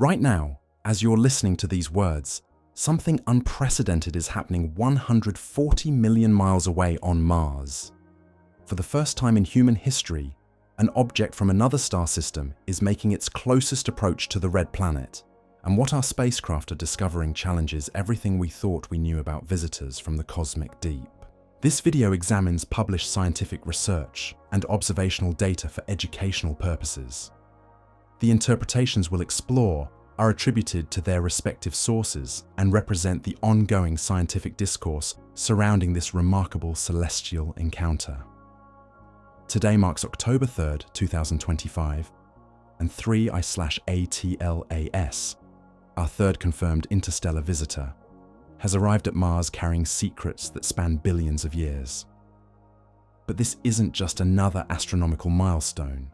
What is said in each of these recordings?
Right now, as you're listening to these words, something unprecedented is happening 140 million miles away on Mars. For the first time in human history, an object from another star system is making its closest approach to the red planet. And what our spacecraft are discovering challenges everything we thought we knew about visitors from the cosmic deep. This video examines published scientific research and observational data for educational purposes. The interpretations we'll explore are attributed to their respective sources and represent the ongoing scientific discourse surrounding this remarkable celestial encounter. Today marks October 3rd, 2025, and 3I/ATLAS, our third confirmed interstellar visitor, has arrived at Mars carrying secrets that span billions of years. But this isn't just another astronomical milestone.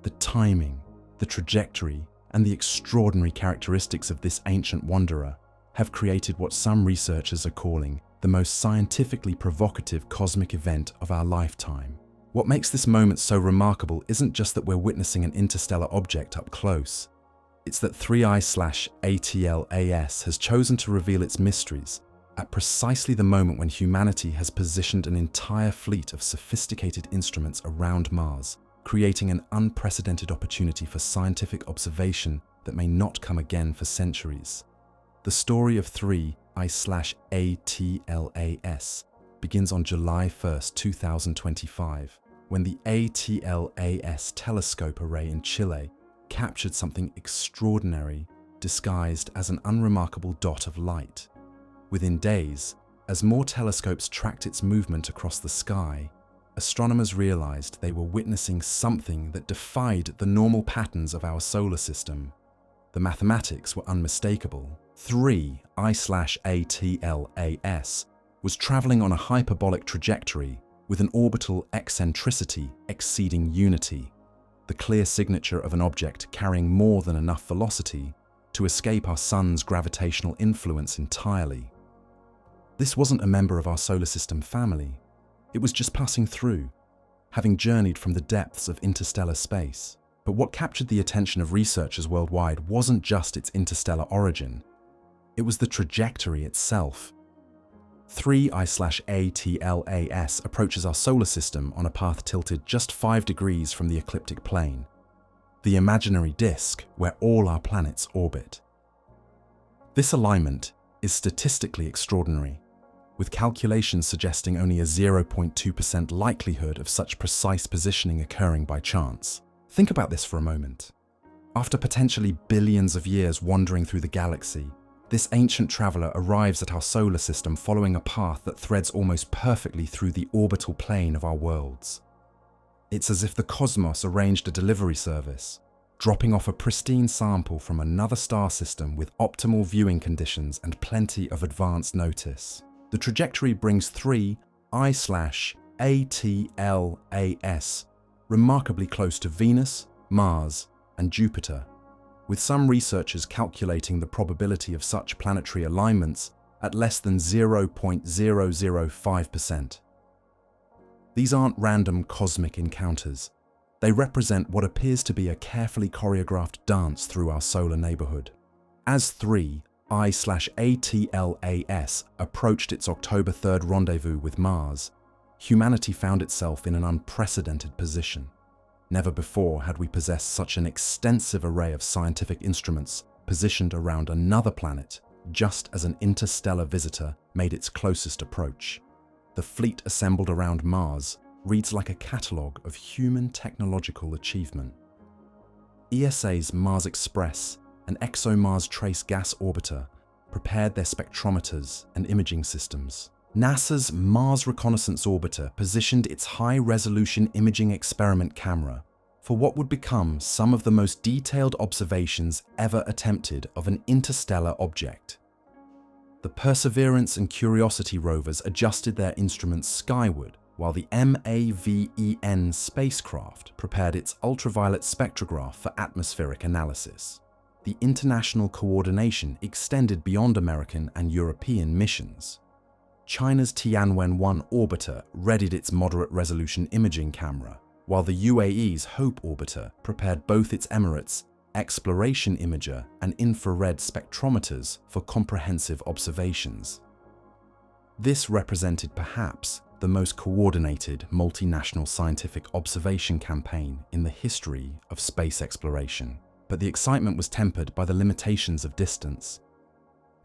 The timing, the trajectory, and the extraordinary characteristics of this ancient wanderer have created what some researchers are calling the most scientifically provocative cosmic event of our lifetime. What makes this moment so remarkable isn't just that we're witnessing an interstellar object up close. It's that 3I/ATLAS has chosen to reveal its mysteries at precisely the moment when humanity has positioned an entire fleet of sophisticated instruments around Mars, creating an unprecedented opportunity for scientific observation that may not come again for centuries. The story of 3I/ATLAS begins on July 1st, 2025, when the ATLAS telescope array in Chile captured something extraordinary, disguised as an unremarkable dot of light. Within days, as more telescopes tracked its movement across the sky, astronomers realized they were witnessing something that defied the normal patterns of our solar system. The mathematics were unmistakable. 3I/ATLAS was traveling on a hyperbolic trajectory with an orbital eccentricity exceeding unity, the clear signature of an object carrying more than enough velocity to escape our sun's gravitational influence entirely. This wasn't a member of our solar system family. It was just passing through, having journeyed from the depths of interstellar space. But what captured the attention of researchers worldwide wasn't just its interstellar origin. It was the trajectory itself. 3I/ATLAS approaches our solar system on a path tilted just 5 degrees from the ecliptic plane, the imaginary disk where all our planets orbit. This alignment is statistically extraordinary, with calculations suggesting only a 0.2% likelihood of such precise positioning occurring by chance. Think about this for a moment. After potentially billions of years wandering through the galaxy, this ancient traveler arrives at our solar system following a path that threads almost perfectly through the orbital plane of our worlds. It's as if the cosmos arranged a delivery service, dropping off a pristine sample from another star system with optimal viewing conditions and plenty of advance notice. The trajectory brings 3I/ATLAS remarkably close to Venus, Mars, and Jupiter, with some researchers calculating the probability of such planetary alignments at less than 0.005%. These aren't random cosmic encounters. They represent what appears to be a carefully choreographed dance through our solar neighborhood. As 3I/ATLAS approached its October 3rd rendezvous with Mars, humanity found itself in an unprecedented position. Never before had we possessed such an extensive array of scientific instruments positioned around another planet just as an interstellar visitor made its closest approach. The fleet assembled around Mars reads like a catalogue of human technological achievement. ESA's Mars Express and ExoMars Trace Gas Orbiter prepared their spectrometers and imaging systems. NASA's Mars Reconnaissance Orbiter positioned its high-resolution imaging experiment camera for what would become some of the most detailed observations ever attempted of an interstellar object. The Perseverance and Curiosity rovers adjusted their instruments skyward, while the MAVEN spacecraft prepared its ultraviolet spectrograph for atmospheric analysis. The international coordination extended beyond American and European missions. China's Tianwen-1 orbiter readied its moderate-resolution imaging camera, while the UAE's Hope orbiter prepared both its Emirates exploration imager, and infrared spectrometers for comprehensive observations. This represented perhaps the most coordinated multinational scientific observation campaign in the history of space exploration. But the excitement was tempered by the limitations of distance.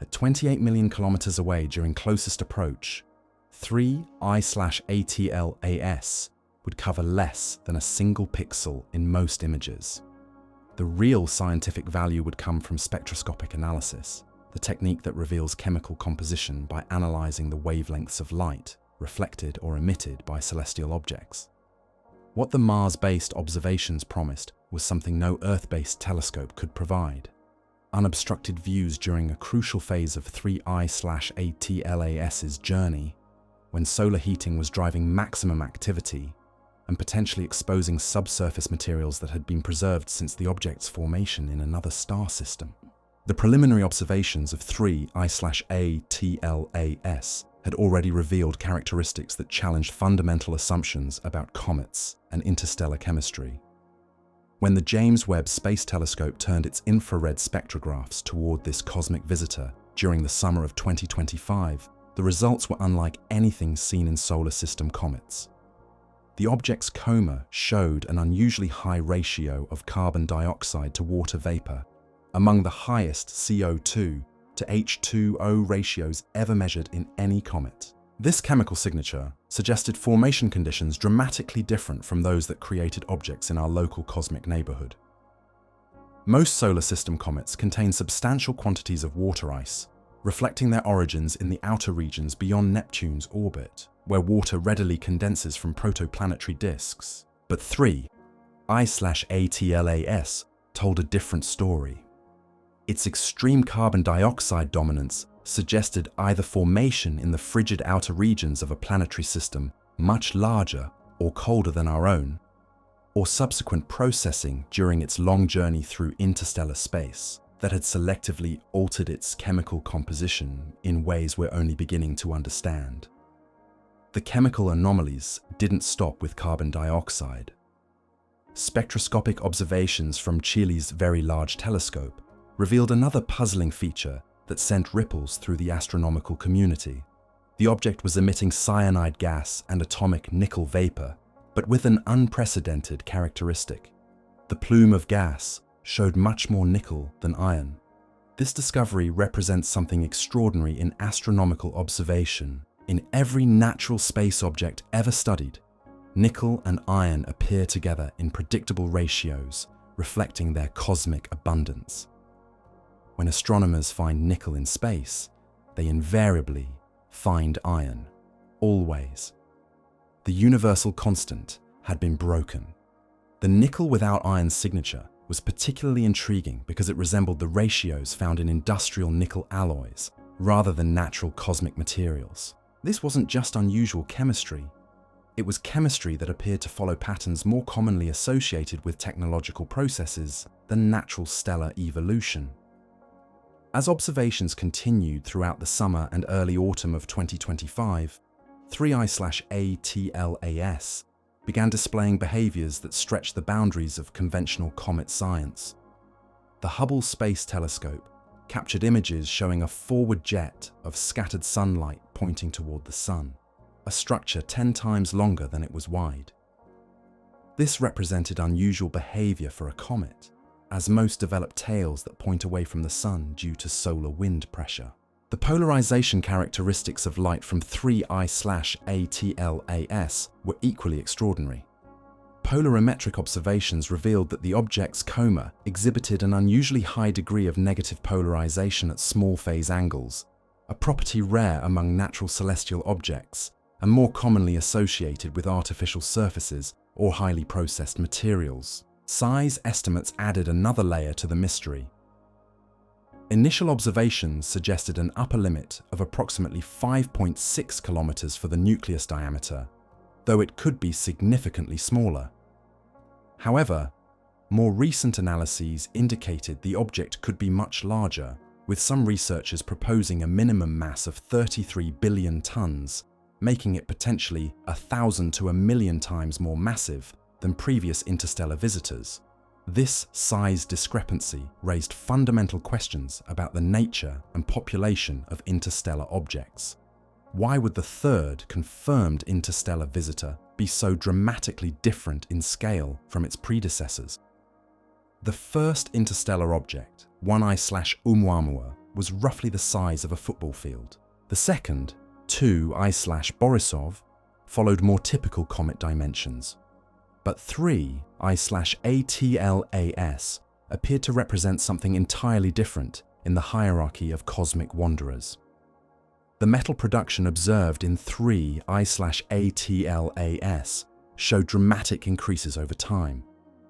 At 28 million kilometers away during closest approach, 3 I/ATLAS would cover less than a single pixel in most images. The real scientific value would come from spectroscopic analysis, the technique that reveals chemical composition by analyzing the wavelengths of light reflected or emitted by celestial objects. What the Mars-based observations promised was something no Earth-based telescope could provide: unobstructed views during a crucial phase of 3 I/ATLAS's journey, when solar heating was driving maximum activity and potentially exposing subsurface materials that had been preserved since the object's formation in another star system. The preliminary observations of 3 I/ATLAS had already revealed characteristics that challenged fundamental assumptions about comets and interstellar chemistry. When the James Webb Space Telescope turned its infrared spectrographs toward this cosmic visitor during the summer of 2025, the results were unlike anything seen in solar system comets. The object's coma showed an unusually high ratio of carbon dioxide to water vapor, among the highest CO2 to H2O ratios ever measured in any comet. This chemical signature suggested formation conditions dramatically different from those that created objects in our local cosmic neighborhood. Most solar system comets contain substantial quantities of water ice, reflecting their origins in the outer regions beyond Neptune's orbit, where water readily condenses from protoplanetary disks. But 3 I/ATLAS told a different story. Its extreme carbon dioxide dominance suggested either formation in the frigid outer regions of a planetary system much larger or colder than our own, or subsequent processing during its long journey through interstellar space that had selectively altered its chemical composition in ways we're only beginning to understand. The chemical anomalies didn't stop with carbon dioxide. Spectroscopic observations from Chile's Very Large Telescope revealed another puzzling feature that sent ripples through the astronomical community. The object was emitting cyanide gas and atomic nickel vapor, but with an unprecedented characteristic. The plume of gas showed much more nickel than iron. This discovery represents something extraordinary in astronomical observation. In every natural space object ever studied, nickel and iron appear together in predictable ratios, reflecting their cosmic abundance. When astronomers find nickel in space, they invariably find iron, always. The universal constant had been broken. The nickel without iron signature was particularly intriguing because it resembled the ratios found in industrial nickel alloys rather than natural cosmic materials. This wasn't just unusual chemistry. It was chemistry that appeared to follow patterns more commonly associated with technological processes than natural stellar evolution. As observations continued throughout the summer and early autumn of 2025, 3 I/ATLAS began displaying behaviors that stretched the boundaries of conventional comet science. The Hubble Space Telescope captured images showing a forward jet of scattered sunlight pointing toward the sun, a structure 10 times longer than it was wide. This represented unusual behavior for a comet, as most develop tails that point away from the sun due to solar wind pressure. The polarization characteristics of light from 3 I/ATLAS were equally extraordinary. Polarimetric observations revealed that the object's coma exhibited an unusually high degree of negative polarization at small phase angles, a property rare among natural celestial objects and more commonly associated with artificial surfaces or highly processed materials. Size estimates added another layer to the mystery. Initial observations suggested an upper limit of approximately 5.6 kilometers for the nucleus diameter, though it could be significantly smaller. However, more recent analyses indicated the object could be much larger, with some researchers proposing a minimum mass of 33 billion tons, making it potentially 1,000 to 1,000,000 times more massive than previous interstellar visitors. This size discrepancy raised fundamental questions about the nature and population of interstellar objects. Why would the third confirmed interstellar visitor be so dramatically different in scale from its predecessors? The first interstellar object, 1I/Oumuamua, was roughly the size of a football field. The second, 2I/Borisov, followed more typical comet dimensions. But 3I/ATLAS appeared to represent something entirely different in the hierarchy of cosmic wanderers. The metal production observed in 3I/ATLAS showed dramatic increases over time,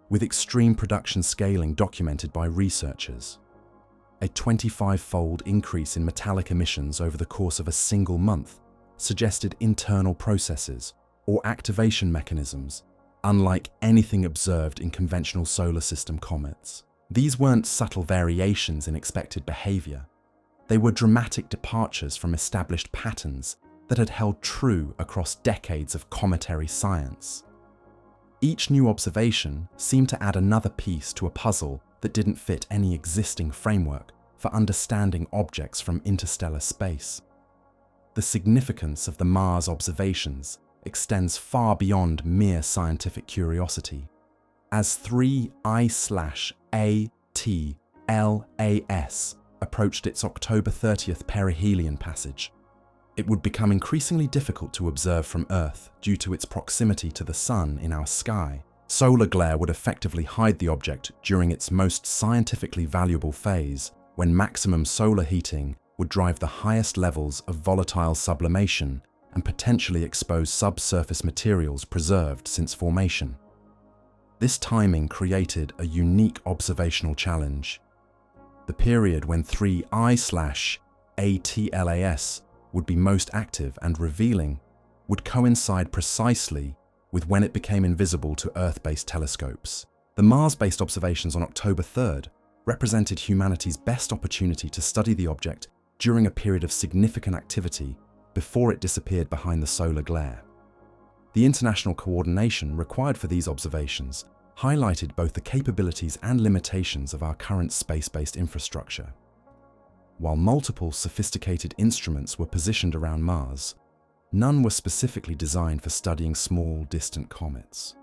with extreme production scaling documented by researchers. A 25-fold increase in metallic emissions over the course of a single month suggested internal processes or activation mechanisms unlike anything observed in conventional solar system comets. These weren't subtle variations in expected behavior. They were dramatic departures from established patterns that had held true across decades of cometary science. Each new observation seemed to add another piece to a puzzle that didn't fit any existing framework for understanding objects from interstellar space. The significance of the Mars observations extends far beyond mere scientific curiosity. As 3I/ATLAS approached its October 30th perihelion passage, it would become increasingly difficult to observe from Earth due to its proximity to the Sun in our sky. Solar glare would effectively hide the object during its most scientifically valuable phase, when maximum solar heating would drive the highest levels of volatile sublimation and potentially expose subsurface materials preserved since formation. This timing created a unique observational challenge. The period when 3I/ATLAS would be most active and revealing would coincide precisely with when it became invisible to Earth-based telescopes. The Mars-based observations on October 3rd represented humanity's best opportunity to study the object during a period of significant activity before it disappeared behind the solar glare. The international coordination required for these observations highlighted both the capabilities and limitations of our current space-based infrastructure. While multiple sophisticated instruments were positioned around Mars, none were specifically designed for studying small, distant comets.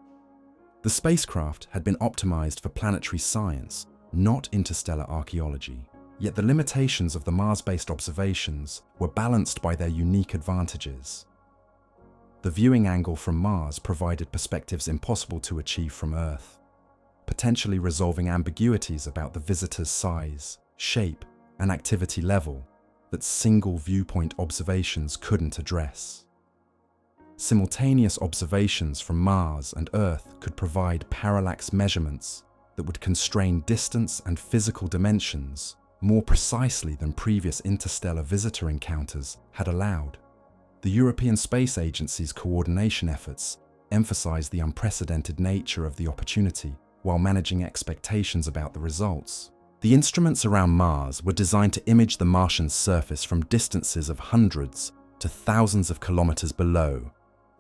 The spacecraft had been optimized for planetary science, not interstellar archaeology. Yet the limitations of the Mars-based observations were balanced by their unique advantages. The viewing angle from Mars provided perspectives impossible to achieve from Earth, potentially resolving ambiguities about the visitor's size, shape, and activity level that single viewpoint observations couldn't address. Simultaneous observations from Mars and Earth could provide parallax measurements that would constrain distance and physical dimensions more precisely than previous interstellar visitor encounters had allowed. The European Space Agency's coordination efforts emphasized the unprecedented nature of the opportunity while managing expectations about the results. The instruments around Mars were designed to image the Martian surface from distances of hundreds to thousands of kilometers below,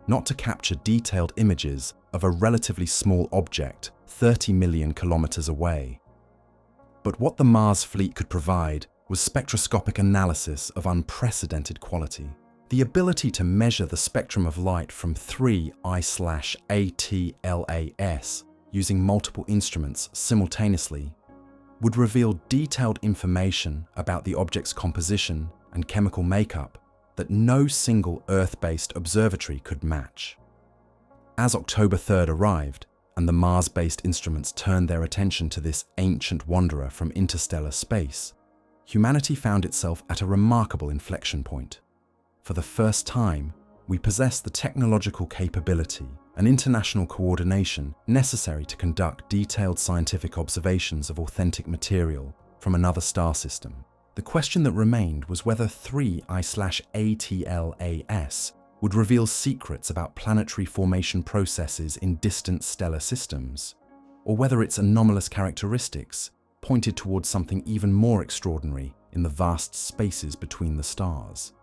not to capture detailed images of a relatively small object 30 million kilometers away. But what the Mars fleet could provide was spectroscopic analysis of unprecedented quality. The ability to measure the spectrum of light from 3I/ATLAS using multiple instruments simultaneously would reveal detailed information about the object's composition and chemical makeup that no single Earth-based observatory could match. As October 3rd arrived, and the Mars-based instruments turned their attention to this ancient wanderer from interstellar space, humanity found itself at a remarkable inflection point. For the first time, we possess the technological capability and international coordination necessary to conduct detailed scientific observations of authentic material from another star system. The question that remained was whether 3I/ATLAS would reveal secrets about planetary formation processes in distant stellar systems, or whether its anomalous characteristics pointed towards something even more extraordinary in the vast spaces between the stars.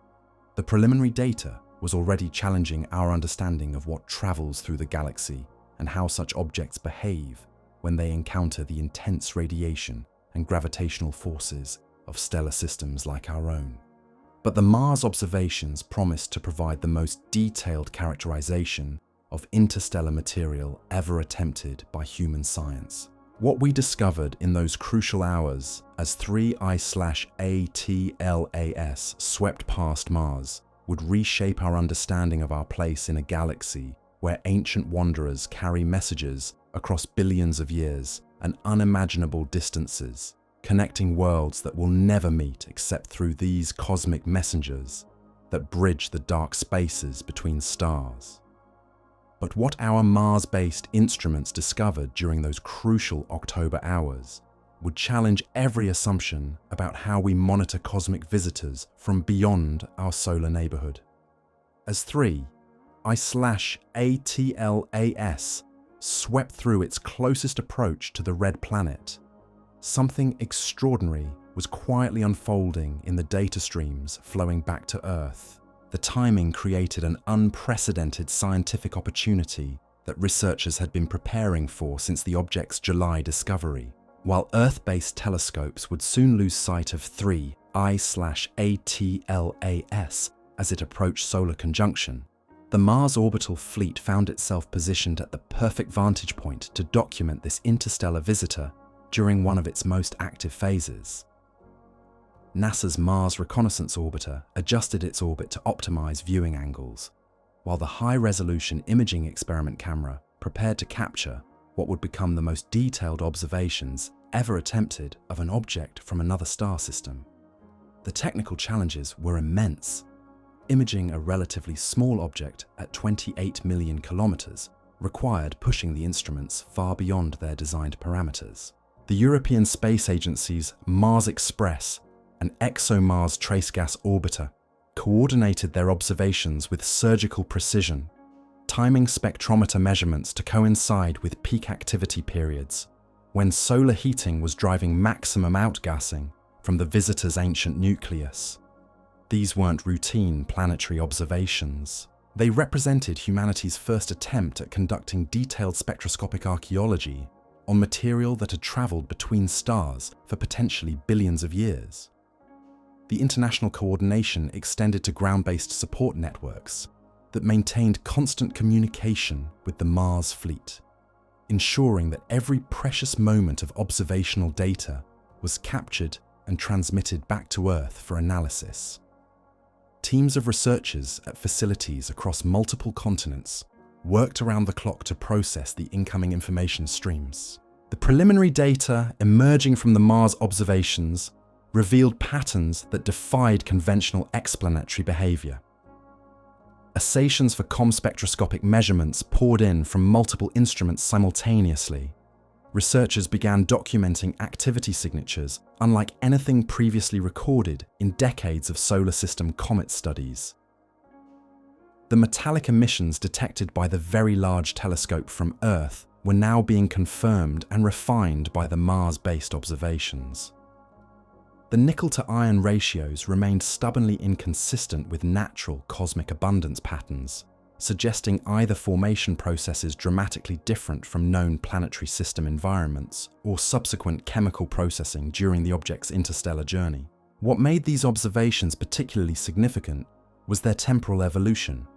The preliminary data was already challenging our understanding of what travels through the galaxy and how such objects behave. when they encounter the intense radiation and gravitational forces of stellar systems like our own. But the Mars observations promised to provide the most detailed characterization of interstellar material ever attempted by human science. What we discovered in those crucial hours as 3I/ATLAS swept past Mars would reshape our understanding of our place in a galaxy where ancient wanderers carry messages across billions of years and unimaginable distances, connecting worlds that will never meet except through these cosmic messengers that bridge the dark spaces between stars. But what our Mars-based instruments discovered during those crucial October hours would challenge every assumption about how we monitor cosmic visitors from beyond our solar neighborhood. As 3I/ATLAS swept through its closest approach to the red planet, something extraordinary was quietly unfolding in the data streams flowing back to Earth. The timing created an unprecedented scientific opportunity that researchers had been preparing for since the object's July discovery. While Earth-based telescopes would soon lose sight of 3I/ATLAS as it approached solar conjunction, the Mars orbital fleet found itself positioned at the perfect vantage point to document this interstellar visitor during one of its most active phases. NASA's Mars Reconnaissance Orbiter adjusted its orbit to optimize viewing angles, while the high-resolution imaging experiment camera prepared to capture what would become the most detailed observations ever attempted of an object from another star system. The technical challenges were immense. Imaging a relatively small object at 28 million kilometers required pushing the instruments far beyond their designed parameters. The European Space Agency's Mars Express and ExoMars Trace Gas Orbiter coordinated their observations with surgical precision, timing spectrometer measurements to coincide with peak activity periods, when solar heating was driving maximum outgassing from the visitor's ancient nucleus. These weren't routine planetary observations. They represented humanity's first attempt at conducting detailed spectroscopic archaeology on material that had traveled between stars for potentially billions of years. The international coordination extended to ground-based support networks that maintained constant communication with the Mars fleet, ensuring that every precious moment of observational data was captured and transmitted back to Earth for analysis. Teams of researchers at facilities across multiple continents worked around the clock to process the incoming information streams. The preliminary data emerging from the Mars observations revealed patterns that defied conventional explanatory behavior. Assations for spectroscopic measurements poured in from multiple instruments simultaneously. Researchers began documenting activity signatures unlike anything previously recorded in decades of solar system comet studies. The metallic emissions detected by the Very Large Telescope from Earth were now being confirmed and refined by the Mars-based observations. The nickel-to-iron ratios remained stubbornly inconsistent with natural cosmic abundance patterns, suggesting either formation processes dramatically different from known planetary system environments or subsequent chemical processing during the object's interstellar journey. What made these observations particularly significant was their temporal evolution.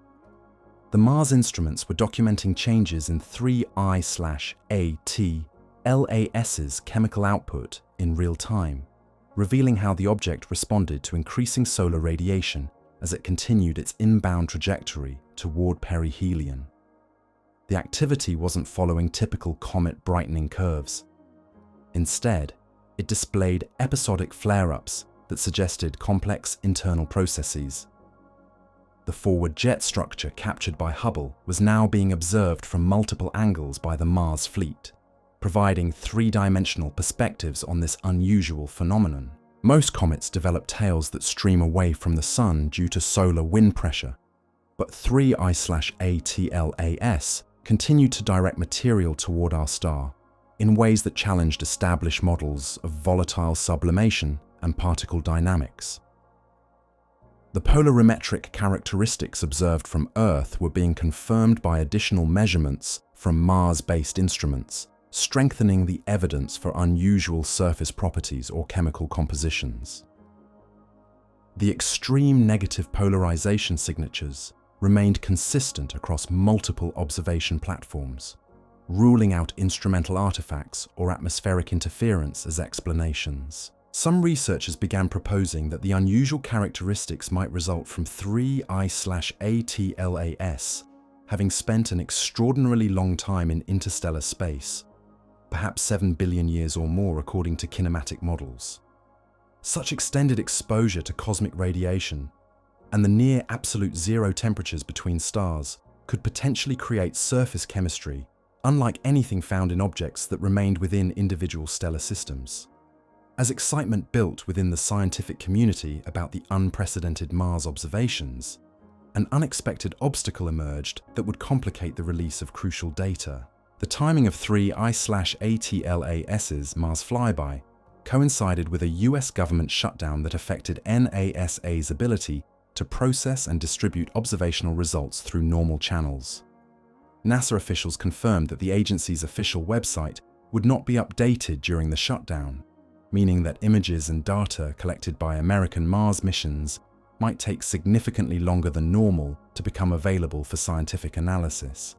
The Mars instruments were documenting changes in 3I/ATLAS's chemical output in real time, revealing how the object responded to increasing solar radiation as it continued its inbound trajectory toward perihelion. The activity wasn't following typical comet brightening curves. Instead, it displayed episodic flare-ups that suggested complex internal processes. The forward jet structure captured by Hubble was now being observed from multiple angles by the Mars fleet, providing three-dimensional perspectives on this unusual phenomenon. Most comets develop tails that stream away from the Sun due to solar wind pressure, but 3I/ATLAS continued to direct material toward our star in ways that challenged established models of volatile sublimation and particle dynamics. The polarimetric characteristics observed from Earth were being confirmed by additional measurements from Mars-based instruments, strengthening the evidence for unusual surface properties or chemical compositions. The extreme negative polarization signatures remained consistent across multiple observation platforms, ruling out instrumental artifacts or atmospheric interference as explanations. Some researchers began proposing that the unusual characteristics might result from 3I/ATLAS having spent an extraordinarily long time in interstellar space, perhaps 7 billion years or more according to kinematic models. Such extended exposure to cosmic radiation and the near absolute zero temperatures between stars could potentially create surface chemistry unlike anything found in objects that remained within individual stellar systems. As excitement built within the scientific community about the unprecedented Mars observations, an unexpected obstacle emerged that would complicate the release of crucial data. The timing of 3I/ATLAS's Mars flyby coincided with a US government shutdown that affected NASA's ability to process and distribute observational results through normal channels. NASA officials confirmed that the agency's official website would not be updated during the shutdown, meaning that images and data collected by American Mars missions might take significantly longer than normal to become available for scientific analysis.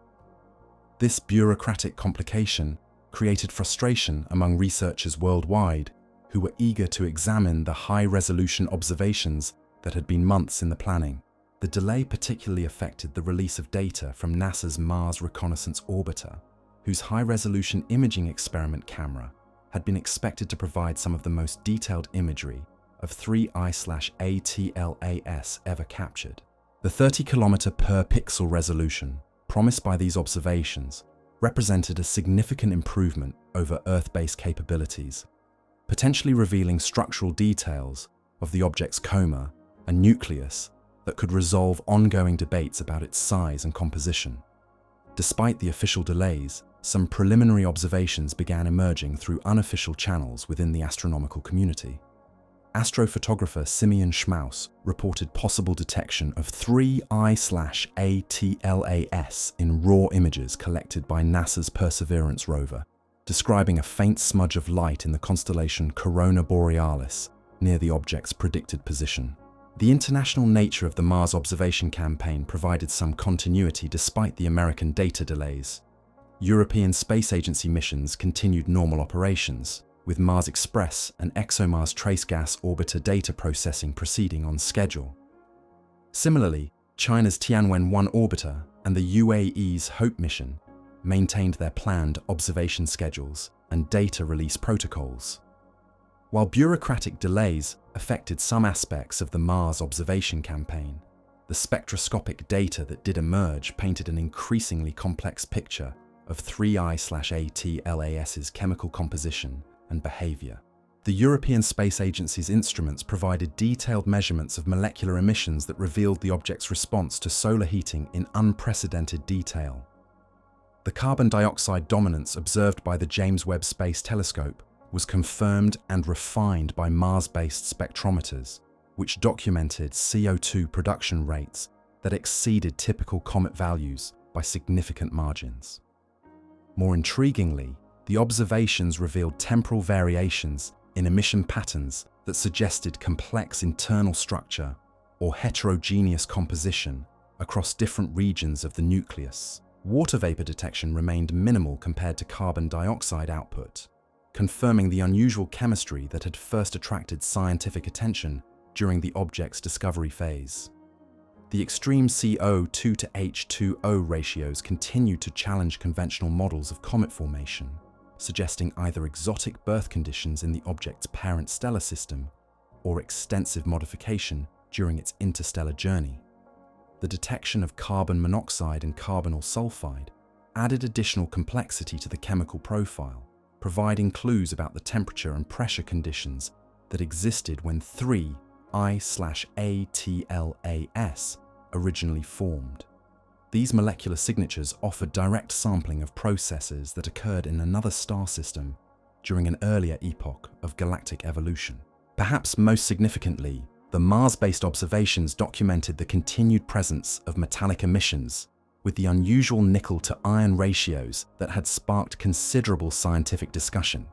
This bureaucratic complication created frustration among researchers worldwide who were eager to examine the high-resolution observations that had been months in the planning. The delay particularly affected the release of data from NASA's Mars Reconnaissance Orbiter, whose high-resolution imaging experiment camera had been expected to provide some of the most detailed imagery of 3I/ATLAS ever captured. The 30-kilometer per pixel resolution promised by these observations represented a significant improvement over Earth-based capabilities, potentially revealing structural details of the object's coma and nucleus that could resolve ongoing debates about its size and composition. Despite the official delays, some preliminary observations began emerging through unofficial channels within the astronomical community. Astrophotographer Simeon Schmaus reported possible detection of 3I/ATLAS in raw images collected by NASA's Perseverance rover, describing a faint smudge of light in the constellation Corona Borealis near the object's predicted position. The international nature of the Mars observation campaign provided some continuity despite the American data delays. European Space Agency missions continued normal operations, with Mars Express and ExoMars Trace Gas Orbiter data processing proceeding on schedule. Similarly, China's Tianwen-1 orbiter and the UAE's HOPE mission maintained their planned observation schedules and data release protocols. While bureaucratic delays affected some aspects of the Mars observation campaign, the spectroscopic data that did emerge painted an increasingly complex picture of 3I/ATLAS's chemical composition and behavior. The European Space Agency's instruments provided detailed measurements of molecular emissions that revealed the object's response to solar heating in unprecedented detail. The carbon dioxide dominance observed by the James Webb Space Telescope was confirmed and refined by Mars-based spectrometers, which documented CO2 production rates that exceeded typical comet values by significant margins. More intriguingly, the observations revealed temporal variations in emission patterns that suggested complex internal structure or heterogeneous composition across different regions of the nucleus. Water vapor detection remained minimal compared to carbon dioxide output, confirming the unusual chemistry that had first attracted scientific attention during the object's discovery phase. The extreme CO2 to H2O ratios continued to challenge conventional models of comet formation, suggesting either exotic birth conditions in the object's parent stellar system or extensive modification during its interstellar journey. The detection of carbon monoxide and carbonyl sulfide added additional complexity to the chemical profile, providing clues about the temperature and pressure conditions that existed when 3I/ATLAS originally formed. These molecular signatures offered direct sampling of processes that occurred in another star system during an earlier epoch of galactic evolution. Perhaps most significantly, the Mars-based observations documented the continued presence of metallic emissions with the unusual nickel to iron ratios that had sparked considerable scientific discussion.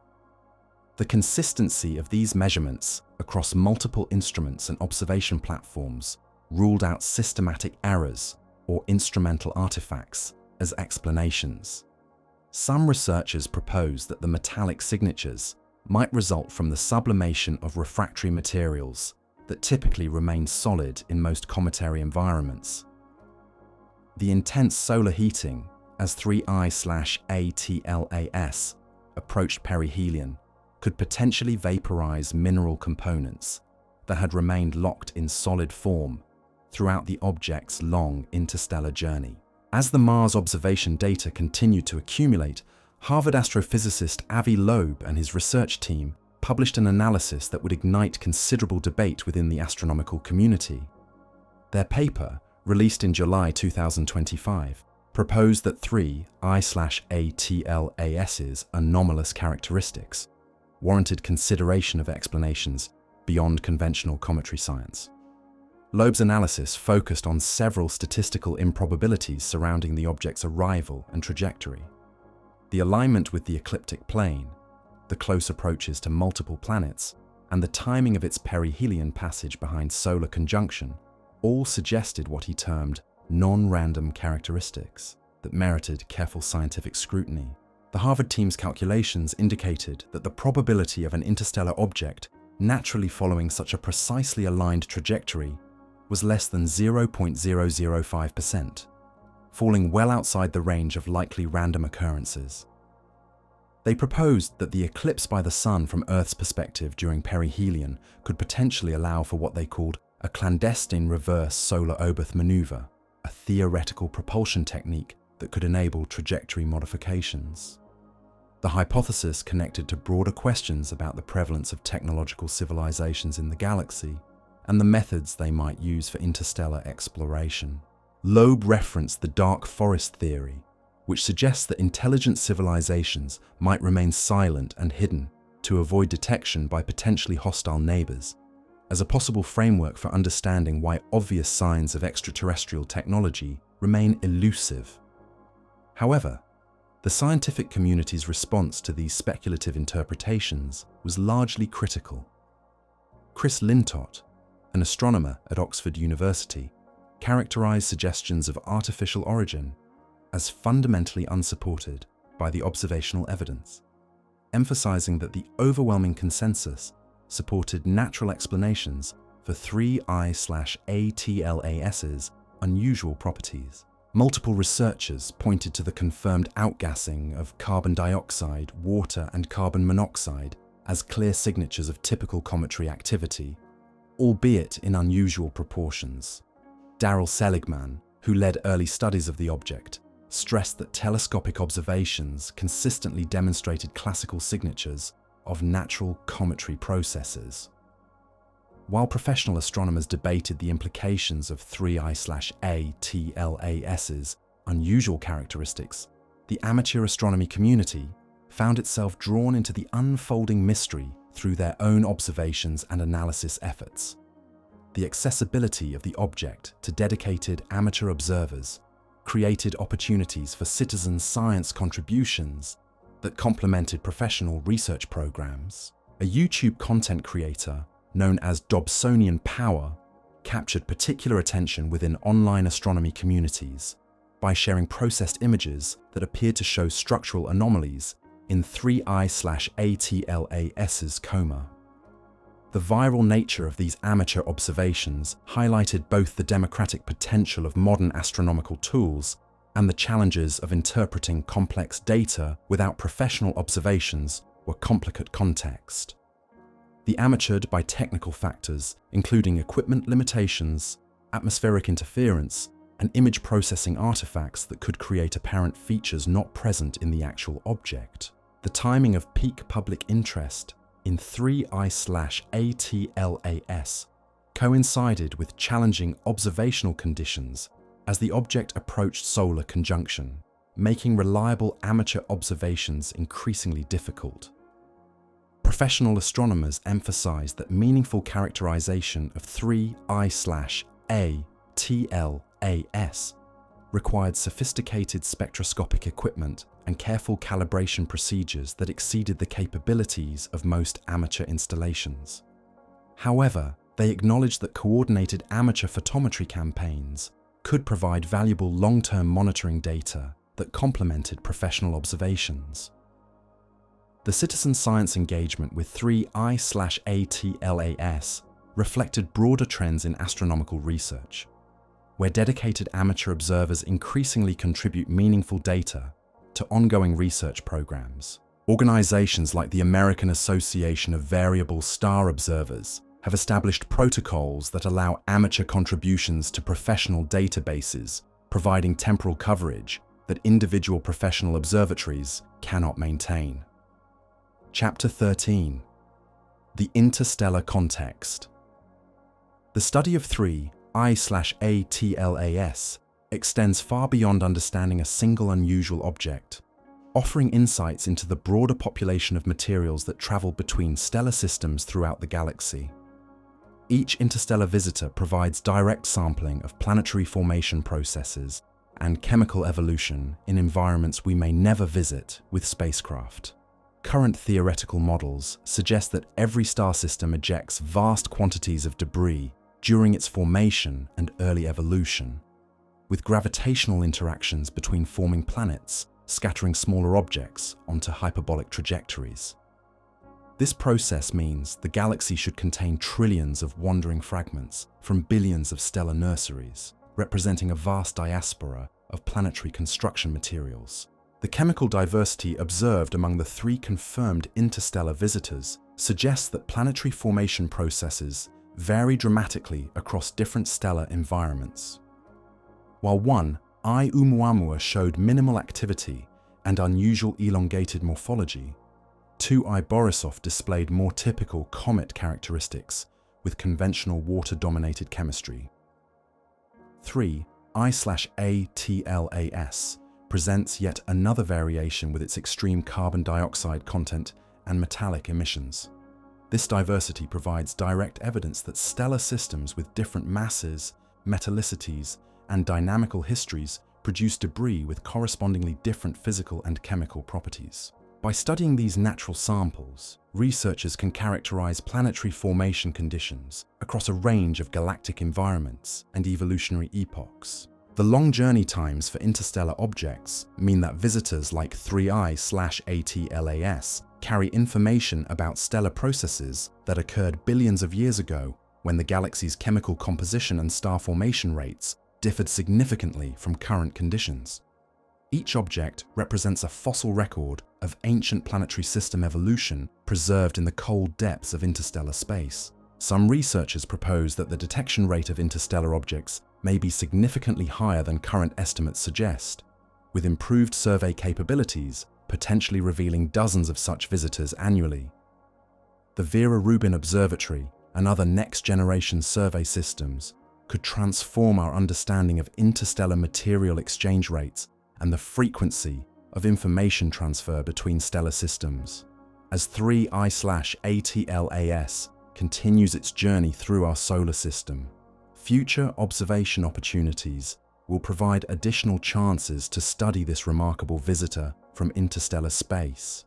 The consistency of these measurements across multiple instruments and observation platforms ruled out systematic errors or instrumental artifacts as explanations. Some researchers propose that the metallic signatures might result from the sublimation of refractory materials that typically remain solid in most cometary environments. The intense solar heating as 3I/ATLAS approached perihelion could potentially vaporize mineral components that had remained locked in solid form throughout the object's long interstellar journey. As the Mars observation data continued to accumulate, Harvard astrophysicist Avi Loeb and his research team published an analysis that would ignite considerable debate within the astronomical community. Their paper, released in July 2025, proposed that 3I/ATLAS's anomalous characteristics warranted consideration of explanations beyond conventional cometary science. Loeb's analysis focused on several statistical improbabilities surrounding the object's arrival and trajectory. The alignment with the ecliptic plane, the close approaches to multiple planets, and the timing of its perihelion passage behind solar conjunction all suggested what he termed non-random characteristics that merited careful scientific scrutiny. The Harvard team's calculations indicated that the probability of an interstellar object naturally following such a precisely aligned trajectory was less than 0.005%, falling well outside the range of likely random occurrences. They proposed that the eclipse by the Sun from Earth's perspective during perihelion could potentially allow for what they called a clandestine reverse solar Oberth maneuver, a theoretical propulsion technique that could enable trajectory modifications. The hypothesis connected to broader questions about the prevalence of technological civilizations in the galaxy and the methods they might use for interstellar exploration. Loeb referenced the dark forest theory, which suggests that intelligent civilizations might remain silent and hidden to avoid detection by potentially hostile neighbors, as a possible framework for understanding why obvious signs of extraterrestrial technology remain elusive. However, the scientific community's response to these speculative interpretations was largely critical. Chris Lintott, an astronomer at Oxford University, characterized suggestions of artificial origin as fundamentally unsupported by the observational evidence, emphasizing that the overwhelming consensus supported natural explanations for 3I/ATLAS's unusual properties. Multiple researchers pointed to the confirmed outgassing of carbon dioxide, water, and carbon monoxide as clear signatures of typical cometary activity, albeit in unusual proportions. Darrell Seligman, who led early studies of the object, stressed that telescopic observations consistently demonstrated classical signatures of natural cometary processes. While professional astronomers debated the implications of 3I/ATLAS's unusual characteristics, the amateur astronomy community found itself drawn into the unfolding mystery through their own observations and analysis efforts. The accessibility of the object to dedicated amateur observers created opportunities for citizen science contributions that complemented professional research programs. A YouTube content creator known as Dobsonian Power captured particular attention within online astronomy communities by sharing processed images that appeared to show structural anomalies in 3I/ATLAS's coma. The viral nature of these amateur observations highlighted both the democratic potential of modern astronomical tools and the challenges of interpreting complex data without professional observations or complicate context. The amateured by technical factors, including equipment limitations, atmospheric interference, and image processing artifacts that could create apparent features not present in the actual object. The timing of peak public interest in 3I/ATLAS coincided with challenging observational conditions as the object approached solar conjunction, making reliable amateur observations increasingly difficult. Professional astronomers emphasized that meaningful characterization of 3I/ATLAS required sophisticated spectroscopic equipment and careful calibration procedures that exceeded the capabilities of most amateur installations. However, they acknowledged that coordinated amateur photometry campaigns could provide valuable long-term monitoring data that complemented professional observations. The citizen science engagement with 3I/ATLAS reflected broader trends in astronomical research, where dedicated amateur observers increasingly contribute meaningful data to ongoing research programs. Organizations like the American Association of Variable Star Observers have established protocols that allow amateur contributions to professional databases, providing temporal coverage that individual professional observatories cannot maintain. Chapter 13. The Interstellar Context. The study of 3I/ATLAS extends far beyond understanding a single unusual object, offering insights into the broader population of materials that travel between stellar systems throughout the galaxy. Each interstellar visitor provides direct sampling of planetary formation processes and chemical evolution in environments we may never visit with spacecraft. Current theoretical models suggest that every star system ejects vast quantities of debris during its formation and early evolution, with gravitational interactions between forming planets scattering smaller objects onto hyperbolic trajectories. This process means the galaxy should contain trillions of wandering fragments from billions of stellar nurseries, representing a vast diaspora of planetary construction materials. The chemical diversity observed among the 3 confirmed interstellar visitors suggests that planetary formation processes vary dramatically across different stellar environments. While 1I Oumuamua showed minimal activity and unusual elongated morphology, 2I Borisov displayed more typical comet characteristics with conventional water-dominated chemistry. 3I/ATLAS presents yet another variation with its extreme carbon dioxide content and metallic emissions. This diversity provides direct evidence that stellar systems with different masses, metallicities, and dynamical histories produce debris with correspondingly different physical and chemical properties. By studying these natural samples, researchers can characterize planetary formation conditions across a range of galactic environments and evolutionary epochs. The long journey times for interstellar objects mean that visitors like 3I/ATLAS carry information about stellar processes that occurred billions of years ago when the galaxy's chemical composition and star formation rates differed significantly from current conditions. Each object represents a fossil record of ancient planetary system evolution preserved in the cold depths of interstellar space. Some researchers propose that the detection rate of interstellar objects may be significantly higher than current estimates suggest, with improved survey capabilities potentially revealing dozens of such visitors annually. The Vera Rubin Observatory and other next-generation survey systems could transform our understanding of interstellar material exchange rates and the frequency of information transfer between stellar systems. As 3I/ATLAS continues its journey through our solar system, future observation opportunities will provide additional chances to study this remarkable visitor from interstellar space.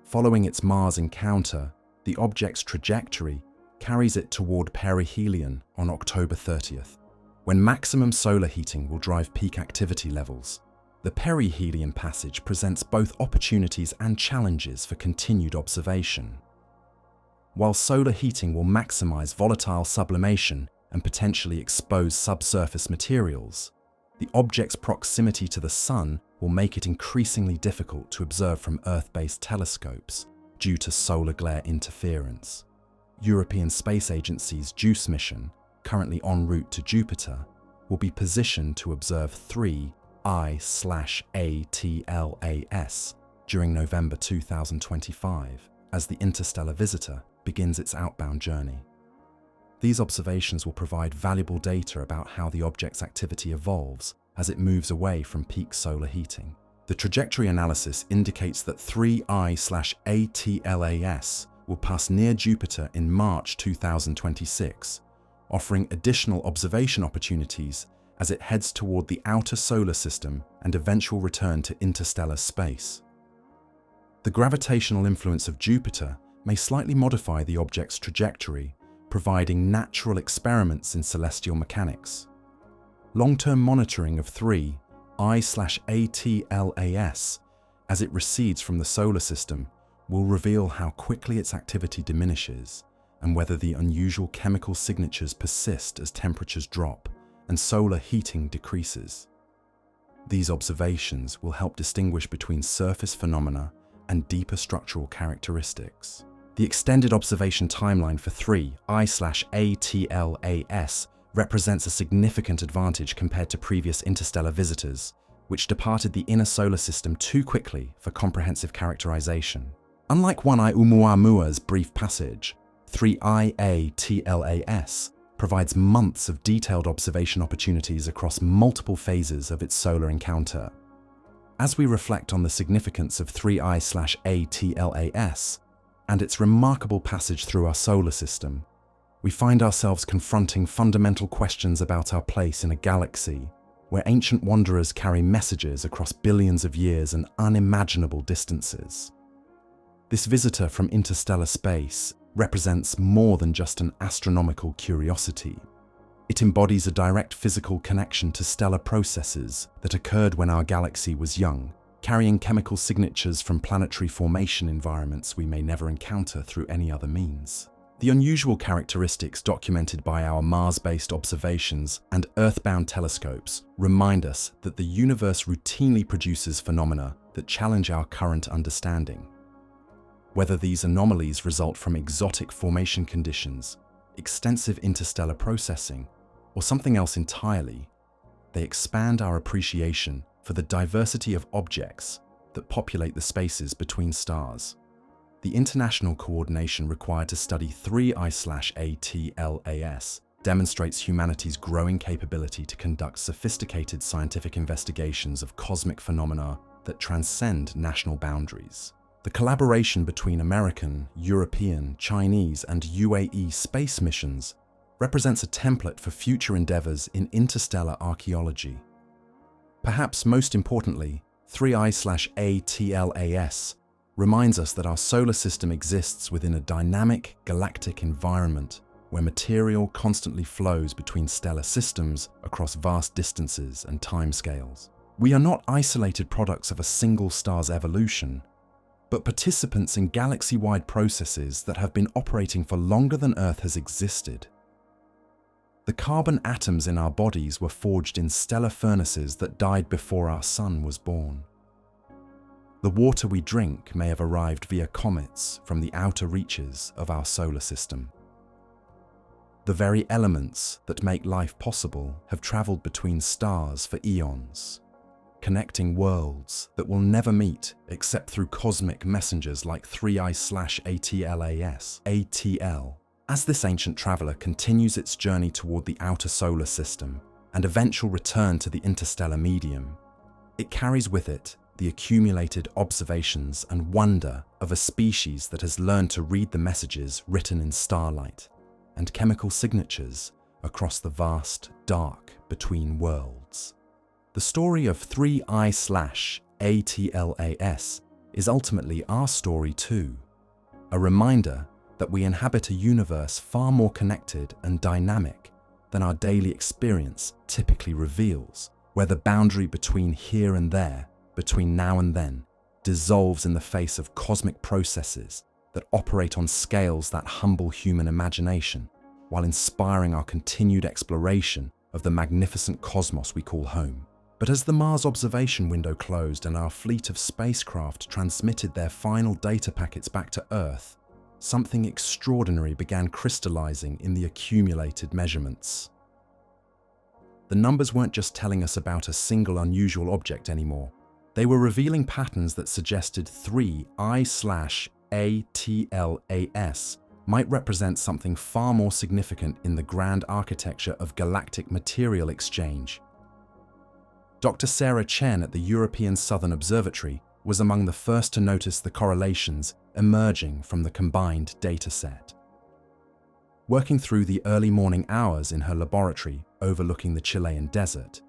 Following its Mars encounter, the object's trajectory carries it toward perihelion on October 30th, when maximum solar heating will drive peak activity levels. The perihelion passage presents both opportunities and challenges for continued observation. While solar heating will maximize volatile sublimation and potentially expose subsurface materials, the object's proximity to the Sun will make it increasingly difficult to observe from Earth-based telescopes due to solar glare interference. European Space Agency's JUICE mission, currently en route to Jupiter, will be positioned to observe 3I/ATLAS during November 2025 as the interstellar visitor begins its outbound journey. These observations will provide valuable data about how the object's activity evolves as it moves away from peak solar heating. The trajectory analysis indicates that 3I/ATLAS will pass near Jupiter in March 2026, offering additional observation opportunities as it heads toward the outer solar system and eventual return to interstellar space. The gravitational influence of Jupiter may slightly modify the object's trajectory, providing natural experiments in celestial mechanics. Long-term monitoring of 3I/ATLAS as it recedes from the solar system will reveal how quickly its activity diminishes and whether the unusual chemical signatures persist as temperatures drop and solar heating decreases. These observations will help distinguish between surface phenomena and deeper structural characteristics. The extended observation timeline for 3I/ATLAS represents a significant advantage compared to previous interstellar visitors, which departed the inner solar system too quickly for comprehensive characterization. Unlike 1I Oumuamua's brief passage, 3I/ATLAS provides months of detailed observation opportunities across multiple phases of its solar encounter. As we reflect on the significance of 3I/ATLAS and its remarkable passage through our solar system, we find ourselves confronting fundamental questions about our place in a galaxy where ancient wanderers carry messages across billions of years and unimaginable distances. This visitor from interstellar space represents more than just an astronomical curiosity. It embodies a direct physical connection to stellar processes that occurred when our galaxy was young, carrying chemical signatures from planetary formation environments we may never encounter through any other means. The unusual characteristics documented by our Mars-based observations and Earth-bound telescopes remind us that the universe routinely produces phenomena that challenge our current understanding. Whether these anomalies result from exotic formation conditions, extensive interstellar processing, or something else entirely, they expand our appreciation for the diversity of objects that populate the spaces between stars. The international coordination required to study 3I/ATLAS demonstrates humanity's growing capability to conduct sophisticated scientific investigations of cosmic phenomena that transcend national boundaries. The collaboration between American, European, Chinese, and UAE space missions represents a template for future endeavors in interstellar archaeology. Perhaps most importantly, 3I/ATLAS reminds us that our solar system exists within a dynamic galactic environment where material constantly flows between stellar systems across vast distances and timescales. We are not isolated products of a single star's evolution, but participants in galaxy-wide processes that have been operating for longer than Earth has existed. The carbon atoms in our bodies were forged in stellar furnaces that died before our sun was born. The water we drink may have arrived via comets from the outer reaches of our solar system. The very elements that make life possible have traveled between stars for eons, connecting worlds that will never meet except through cosmic messengers like 3I/ATLAS, ATL. As this ancient traveler continues its journey toward the outer solar system and eventual return to the interstellar medium, it carries with it the accumulated observations and wonder of a species that has learned to read the messages written in starlight and chemical signatures across the vast, dark between worlds. The story of 3I/ATLAS is ultimately our story too, a reminder that we inhabit a universe far more connected and dynamic than our daily experience typically reveals, where the boundary between here and there, between now and then, dissolves in the face of cosmic processes that operate on scales that humble human imagination, while inspiring our continued exploration of the magnificent cosmos we call home. But as the Mars observation window closed and our fleet of spacecraft transmitted their final data packets back to Earth, something extraordinary began crystallizing in the accumulated measurements. The numbers weren't just telling us about a single unusual object anymore. They were revealing patterns that suggested 3I/ATLAS might represent something far more significant in the grand architecture of galactic material exchange. Dr. Sarah Chen at the European Southern Observatory was among the first to notice the correlations emerging from the combined dataset. Working through the early morning hours in her laboratory, overlooking the Chilean desert,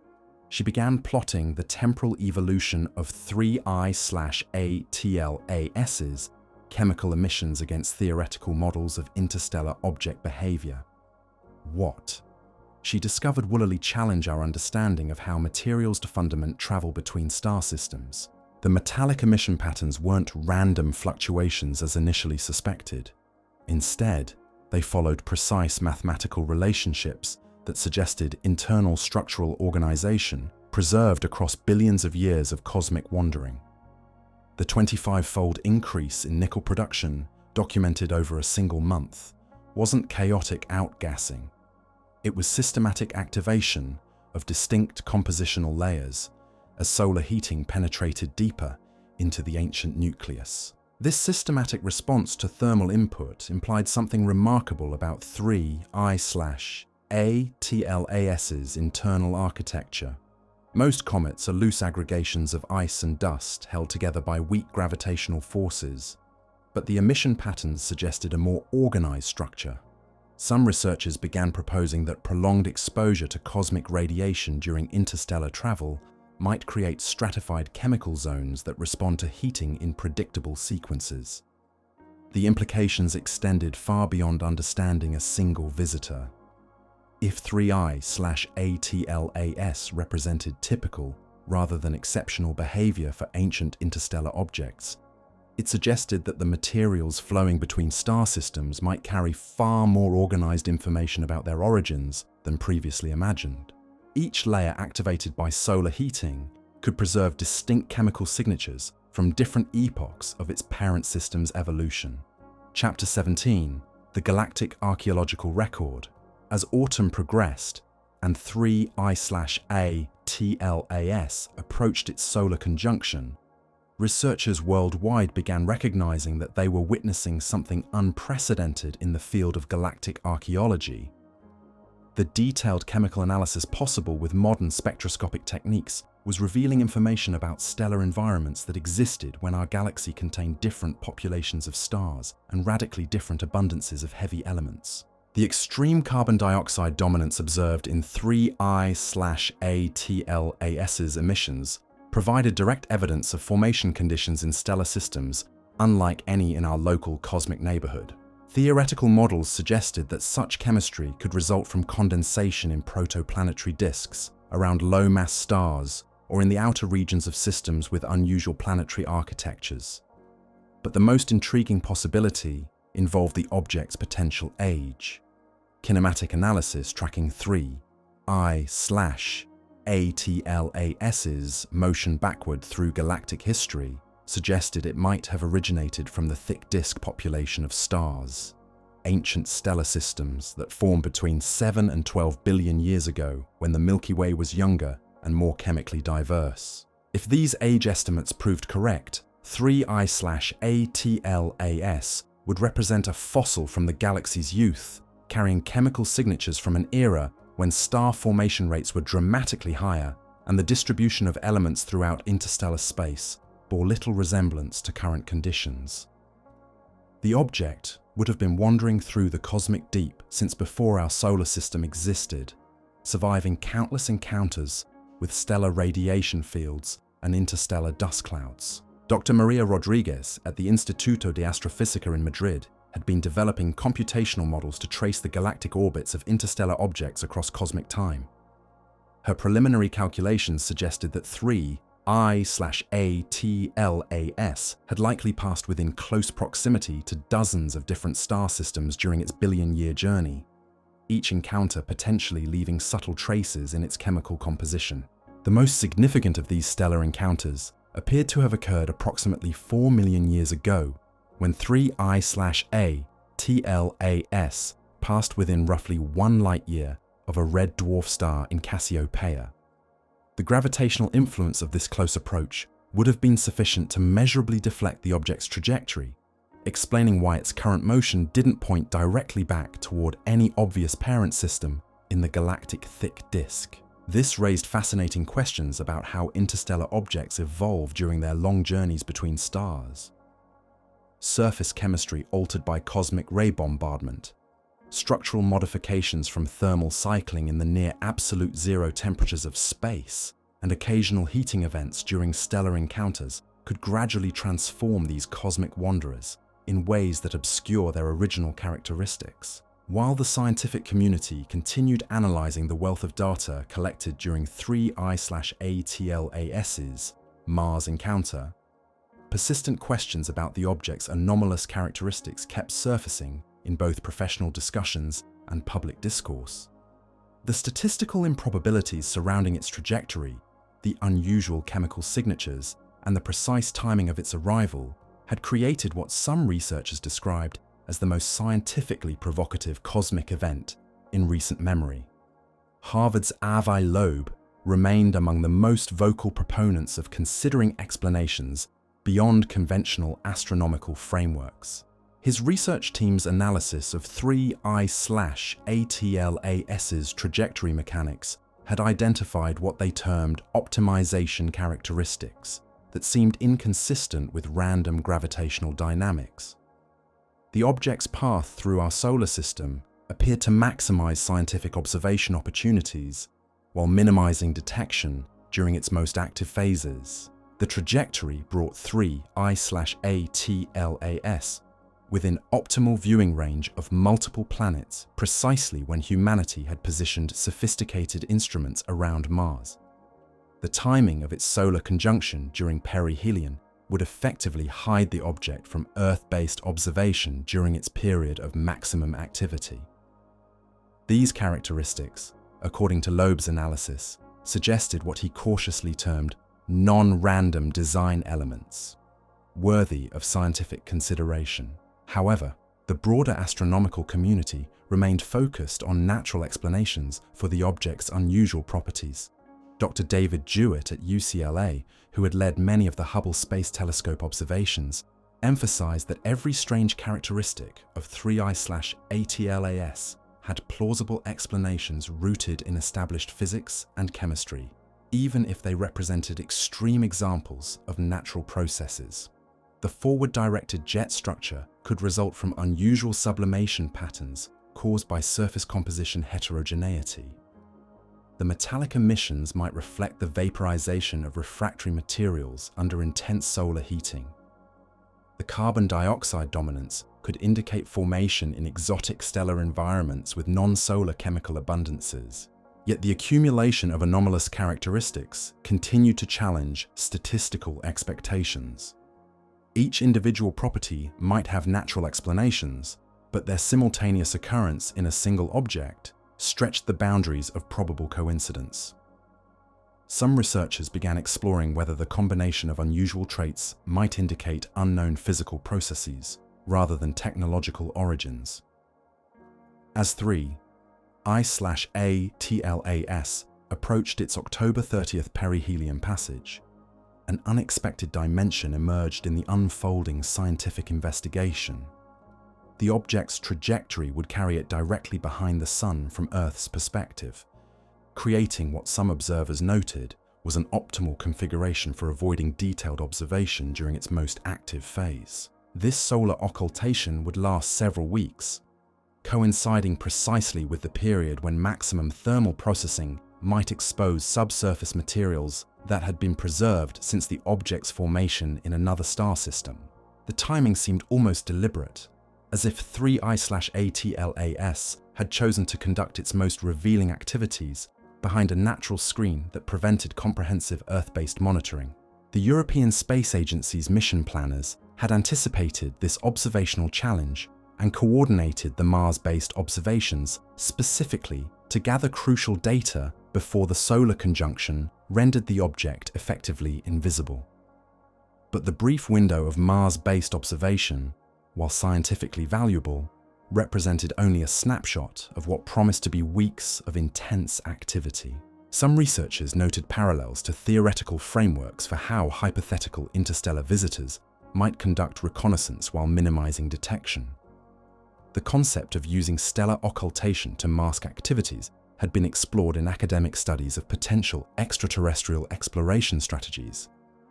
she began plotting the temporal evolution of 3I/ATLAS's chemical emissions against theoretical models of interstellar object behavior. What? She discovered woolly challenge our understanding of how materials to fundament travel between star systems. The metallic emission patterns weren't random fluctuations as initially suspected. Instead, they followed precise mathematical relationships that suggested internal structural organization preserved across billions of years of cosmic wandering. The 25-fold increase in nickel production, documented over a single month, wasn't chaotic outgassing. It was systematic activation of distinct compositional layers as solar heating penetrated deeper into the ancient nucleus. This systematic response to thermal input implied something remarkable about 3I/ATLAS's internal architecture. Most comets are loose aggregations of ice and dust held together by weak gravitational forces, but the emission patterns suggested a more organized structure. Some researchers began proposing that prolonged exposure to cosmic radiation during interstellar travel might create stratified chemical zones that respond to heating in predictable sequences. The implications extended far beyond understanding a single visitor. If 3I/ATLAS represented typical rather than exceptional behavior for ancient interstellar objects, it suggested that the materials flowing between star systems might carry far more organized information about their origins than previously imagined. Each layer activated by solar heating could preserve distinct chemical signatures from different epochs of its parent system's evolution. Chapter 17, The Galactic Archaeological Record. As autumn progressed and 3I/ATLAS approached its solar conjunction, researchers worldwide began recognizing that they were witnessing something unprecedented in the field of galactic archaeology. The detailed chemical analysis possible with modern spectroscopic techniques was revealing information about stellar environments that existed when our galaxy contained different populations of stars and radically different abundances of heavy elements. The extreme carbon dioxide dominance observed in 3I/ATLAS's emissions provided direct evidence of formation conditions in stellar systems unlike any in our local cosmic neighborhood. Theoretical models suggested that such chemistry could result from condensation in protoplanetary disks, around low-mass stars, or in the outer regions of systems with unusual planetary architectures. But the most intriguing possibility involved the object's potential age. Kinematic analysis tracking 3I/ATLAS's motion backward through galactic history suggested it might have originated from the thick disk population of stars, ancient stellar systems that formed between 7 and 12 billion years ago when the Milky Way was younger and more chemically diverse. If these age estimates proved correct, 3I/ATLAS would represent a fossil from the galaxy's youth, carrying chemical signatures from an era when star formation rates were dramatically higher and the distribution of elements throughout interstellar space bore little resemblance to current conditions. The object would have been wandering through the cosmic deep since before our solar system existed, surviving countless encounters with stellar radiation fields and interstellar dust clouds. Dr. Maria Rodriguez at the Instituto de Astrofísica in Madrid had been developing computational models to trace the galactic orbits of interstellar objects across cosmic time. Her preliminary calculations suggested that 3I/ATLAS had likely passed within close proximity to dozens of different star systems during its billion-year journey, each encounter potentially leaving subtle traces in its chemical composition. The most significant of these stellar encounters appeared to have occurred approximately 4 million years ago, when 3I/ATLAS passed within roughly 1 light-year of a red dwarf star in Cassiopeia. The gravitational influence of this close approach would have been sufficient to measurably deflect the object's trajectory, explaining why its current motion didn't point directly back toward any obvious parent system in the galactic thick disk. This raised fascinating questions about how interstellar objects evolve during their long journeys between stars. Surface chemistry altered by cosmic ray bombardment, structural modifications from thermal cycling in the near absolute zero temperatures of space, and occasional heating events during stellar encounters could gradually transform these cosmic wanderers in ways that obscure their original characteristics. While the scientific community continued analyzing the wealth of data collected during 3I/ATLAS's Mars encounter, persistent questions about the object's anomalous characteristics kept surfacing in both professional discussions and public discourse. The statistical improbabilities surrounding its trajectory, the unusual chemical signatures, and the precise timing of its arrival had created what some researchers described as the most scientifically provocative cosmic event in recent memory. Harvard's Avi Loeb remained among the most vocal proponents of considering explanations beyond conventional astronomical frameworks. His research team's analysis of 3I/ATLAS's trajectory mechanics had identified what they termed optimization characteristics that seemed inconsistent with random gravitational dynamics. The object's path through our solar system appeared to maximize scientific observation opportunities while minimizing detection during its most active phases. The trajectory brought 3I/ATLAS within optimal viewing range of multiple planets precisely when humanity had positioned sophisticated instruments around Mars. The timing of its solar conjunction during perihelion would effectively hide the object from Earth-based observation during its period of maximum activity. These characteristics, according to Loeb's analysis, suggested what he cautiously termed non-random design elements, worthy of scientific consideration. However, the broader astronomical community remained focused on natural explanations for the object's unusual properties. Dr. David Jewett at UCLA, who had led many of the Hubble Space Telescope observations, emphasized that every strange characteristic of 3I/ATLAS had plausible explanations rooted in established physics and chemistry, even if they represented extreme examples of natural processes. The forward-directed jet structure could result from unusual sublimation patterns caused by surface composition heterogeneity. The metallic emissions might reflect the vaporization of refractory materials under intense solar heating. The carbon dioxide dominance could indicate formation in exotic stellar environments with non-solar chemical abundances. Yet the accumulation of anomalous characteristics continued to challenge statistical expectations. Each individual property might have natural explanations, but their simultaneous occurrence in a single object stretched the boundaries of probable coincidence. Some researchers began exploring whether the combination of unusual traits might indicate unknown physical processes rather than technological origins. As 3I/ATLAS approached its October 30th perihelion passage, an unexpected dimension emerged in the unfolding scientific investigation. The object's trajectory would carry it directly behind the Sun from Earth's perspective, creating what some observers noted was an optimal configuration for avoiding detailed observation during its most active phase. This solar occultation would last several weeks, coinciding precisely with the period when maximum thermal processing might expose subsurface materials that had been preserved since the object's formation in another star system. The timing seemed almost deliberate, as if 3I/ATLAS had chosen to conduct its most revealing activities behind a natural screen that prevented comprehensive Earth-based monitoring. The European Space Agency's mission planners had anticipated this observational challenge and coordinated the Mars-based observations specifically to gather crucial data before the solar conjunction rendered the object effectively invisible. But the brief window of Mars-based observation, while scientifically valuable, represented only a snapshot of what promised to be weeks of intense activity. Some researchers noted parallels to theoretical frameworks for how hypothetical interstellar visitors might conduct reconnaissance while minimizing detection. The concept of using stellar occultation to mask activities had been explored in academic studies of potential extraterrestrial exploration strategies.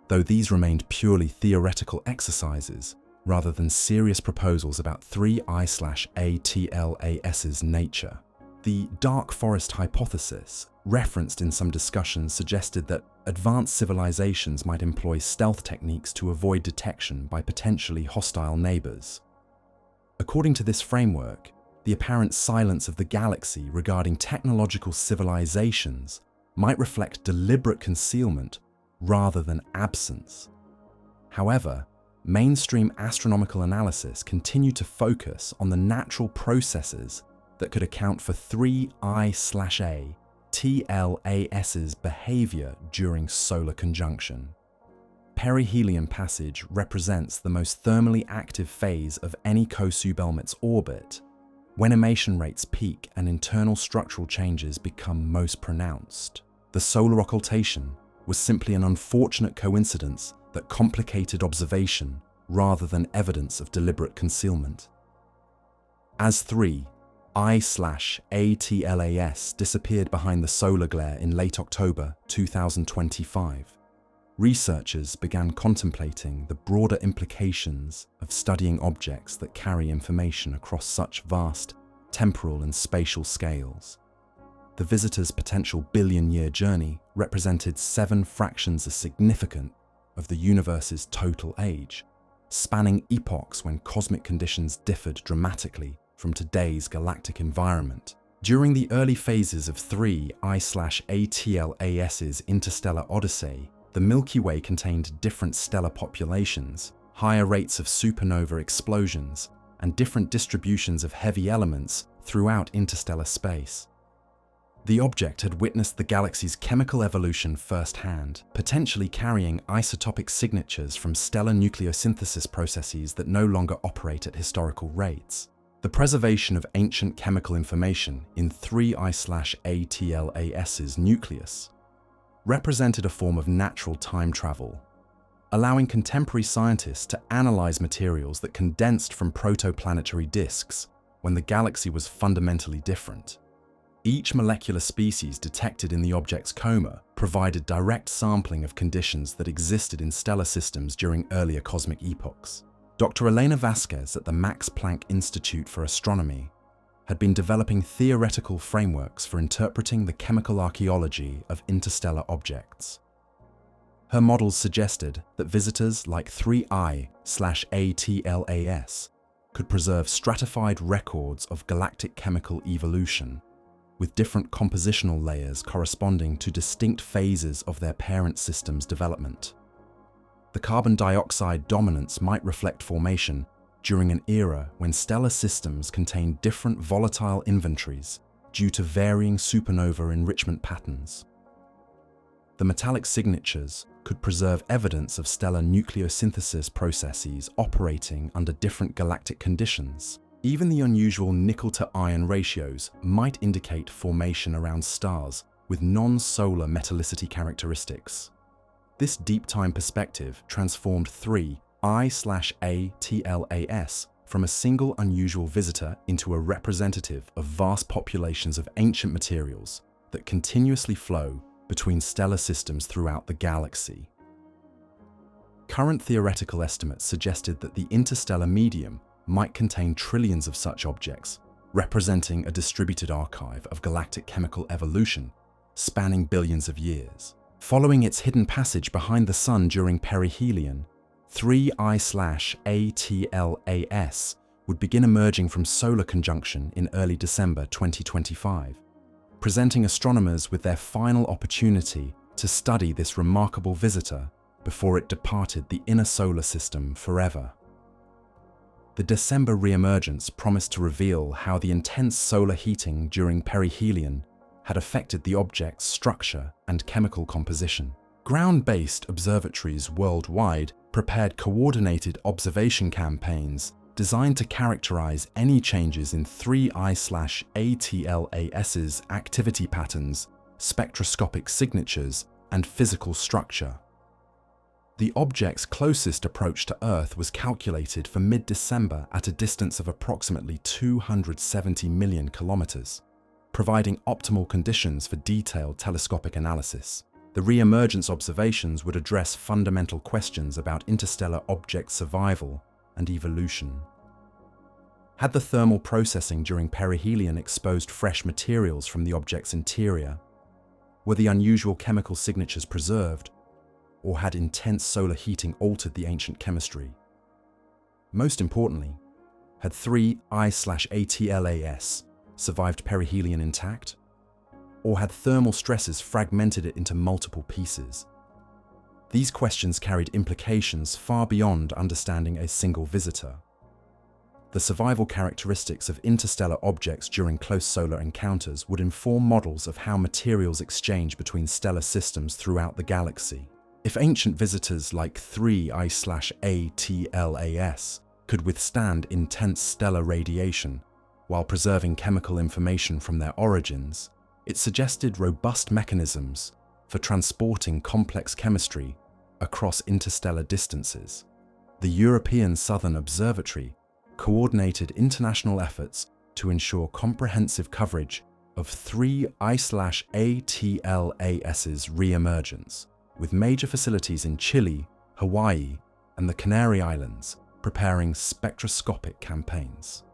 Though these remained purely theoretical exercises, rather than serious proposals about 3I/ATLAS's nature. The dark forest hypothesis, referenced in some discussions, suggested that advanced civilizations might employ stealth techniques to avoid detection by potentially hostile neighbors. According to this framework, the apparent silence of the galaxy regarding technological civilizations might reflect deliberate concealment rather than absence. However, mainstream astronomical analysis continued to focus on the natural processes that could account for 3I/ATLAS's behavior during solar conjunction. Perihelion passage represents the most thermally active phase of any co-subelmate's orbit, when emission rates peak and internal structural changes become most pronounced. The solar occultation was simply an unfortunate coincidence that complicated observation rather than evidence of deliberate concealment. As 3I/ATLAS disappeared behind the solar glare in late October 2025, researchers began contemplating the broader implications of studying objects that carry information across such vast temporal and spatial scales. The visitor's potential billion-year journey represented 7 fractions as significant of the universe's total age, spanning epochs when cosmic conditions differed dramatically from today's galactic environment. During the early phases of 3I/ATLAS's interstellar odyssey, the Milky Way contained different stellar populations, higher rates of supernova explosions, and different distributions of heavy elements throughout interstellar space. The object had witnessed the galaxy's chemical evolution firsthand, potentially carrying isotopic signatures from stellar nucleosynthesis processes that no longer operate at historical rates. The preservation of ancient chemical information in 3I/ATLAS's nucleus represented a form of natural time travel, allowing contemporary scientists to analyze materials that condensed from protoplanetary disks when the galaxy was fundamentally different. Each molecular species detected in the object's coma provided direct sampling of conditions that existed in stellar systems during earlier cosmic epochs. Dr. Elena Vasquez at the Max Planck Institute for Astronomy had been developing theoretical frameworks for interpreting the chemical archaeology of interstellar objects. Her models suggested that visitors like 3I/ATLAS could preserve stratified records of galactic chemical evolution, with different compositional layers corresponding to distinct phases of their parent system's development. The carbon dioxide dominance might reflect formation during an era when stellar systems contained different volatile inventories due to varying supernova enrichment patterns. The metallic signatures could preserve evidence of stellar nucleosynthesis processes operating under different galactic conditions. Even the unusual nickel-to-iron ratios might indicate formation around stars with non-solar metallicity characteristics. This deep-time perspective transformed 3I/ATLAS from a single unusual visitor into a representative of vast populations of ancient materials that continuously flow between stellar systems throughout the galaxy. Current theoretical estimates suggested that the interstellar medium might contain trillions of such objects, representing a distributed archive of galactic chemical evolution spanning billions of years. Following its hidden passage behind the Sun during perihelion, 3I/ATLAS would begin emerging from solar conjunction in early December 2025, presenting astronomers with their final opportunity to study this remarkable visitor before it departed the inner solar system forever. The December re-emergence promised to reveal how the intense solar heating during perihelion had affected the object's structure and chemical composition. Ground-based observatories worldwide prepared coordinated observation campaigns designed to characterize any changes in 3I/ATLAS's activity patterns, spectroscopic signatures, and physical structure. The object's closest approach to Earth was calculated for mid-December at a distance of approximately 270 million kilometers, providing optimal conditions for detailed telescopic analysis. The re-emergence observations would address fundamental questions about interstellar object survival and evolution. Had the thermal processing during perihelion exposed fresh materials from the object's interior? Were the unusual chemical signatures preserved? Or had intense solar heating altered the ancient chemistry? Most importantly, had 3I/ATLAS survived perihelion intact? Or had thermal stresses fragmented it into multiple pieces? These questions carried implications far beyond understanding a single visitor. The survival characteristics of interstellar objects during close solar encounters would inform models of how materials exchange between stellar systems throughout the galaxy. If ancient visitors like 3I/ATLAS could withstand intense stellar radiation while preserving chemical information from their origins, it suggested robust mechanisms for transporting complex chemistry across interstellar distances. The European Southern Observatory coordinated international efforts to ensure comprehensive coverage of 3I/ATLAS's re-emergence, with major facilities in Chile, Hawaii, and the Canary Islands preparing spectroscopic campaigns.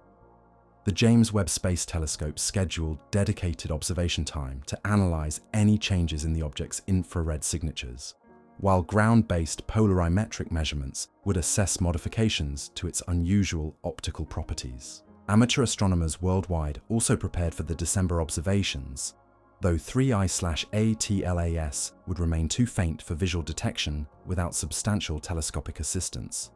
The James Webb Space Telescope scheduled dedicated observation time to analyze any changes in the object's infrared signatures, while ground-based polarimetric measurements would assess modifications to its unusual optical properties. Amateur astronomers worldwide also prepared for the December observations, though 3I/ATLAS would remain too faint for visual detection without substantial telescopic assistance.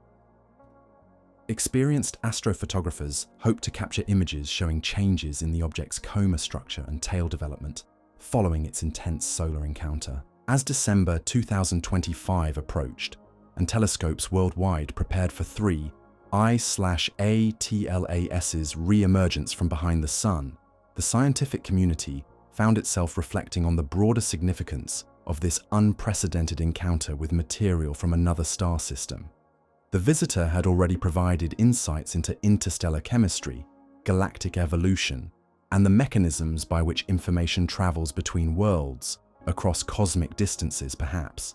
Experienced astrophotographers hoped to capture images showing changes in the object's coma structure and tail development following its intense solar encounter. As December 2025 approached, and telescopes worldwide prepared for 3I/ATLAS's re-emergence from behind the Sun, the scientific community found itself reflecting on the broader significance of this unprecedented encounter with material from another star system. The visitor had already provided insights into interstellar chemistry, galactic evolution, and the mechanisms by which information travels between worlds, across cosmic distances perhaps.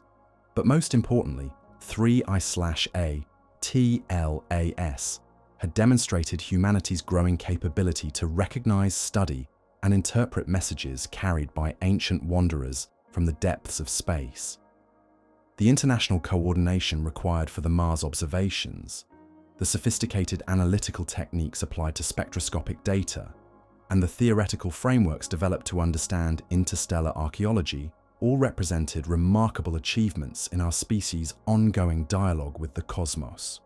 But most importantly, 3I/ATLAS had demonstrated humanity's growing capability to recognize, study, and interpret messages carried by ancient wanderers from the depths of space. The international coordination required for the Mars observations, the sophisticated analytical techniques applied to spectroscopic data, and the theoretical frameworks developed to understand interstellar archaeology all represented remarkable achievements in our species' ongoing dialogue with the cosmos.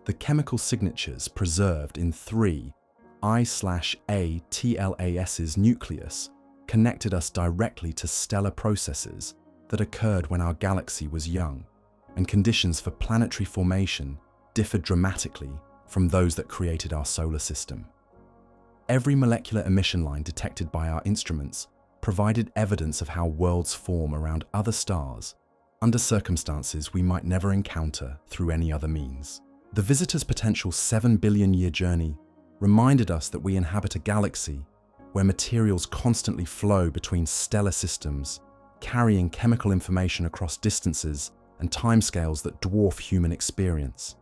The chemical signatures preserved in 3I/ATLAS's nucleus connected us directly to stellar processes that occurred when our galaxy was young, and conditions for planetary formation differed dramatically from those that created our solar system. Every molecular emission line detected by our instruments provided evidence of how worlds form around other stars under circumstances we might never encounter through any other means. The visitor's potential 7 billion-year journey reminded us that we inhabit a galaxy where materials constantly flow between stellar systems, carrying chemical information across distances and timescales that dwarf human experience.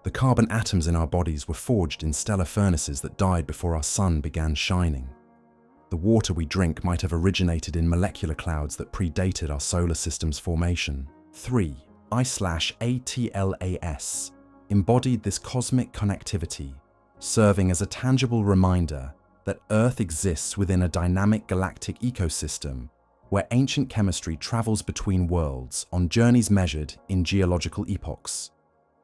The carbon atoms in our bodies were forged in stellar furnaces that died before our sun began shining. The water we drink might have originated in molecular clouds that predated our solar system's formation. 3I/ATLAS embodied this cosmic connectivity, serving as a tangible reminder that Earth exists within a dynamic galactic ecosystem where ancient chemistry travels between worlds on journeys measured in geological epochs.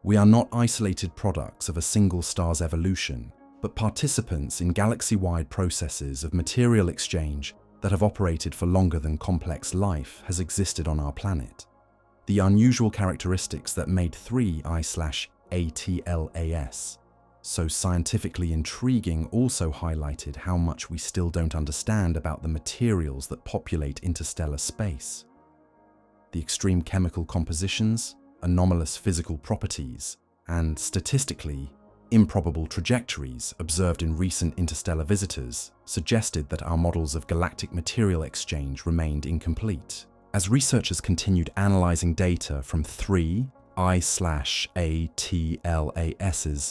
We are not isolated products of a single star's evolution, but participants in galaxy-wide processes of material exchange that have operated for longer than complex life has existed on our planet. The unusual characteristics that made 3I/ATLAS so scientifically intriguing also highlighted how much we still don't understand about the materials that populate interstellar space. The extreme chemical compositions, anomalous physical properties, and statistically improbable trajectories observed in recent interstellar visitors suggested that our models of galactic material exchange remained incomplete. As researchers continued analyzing data from 3 I/ATLAS's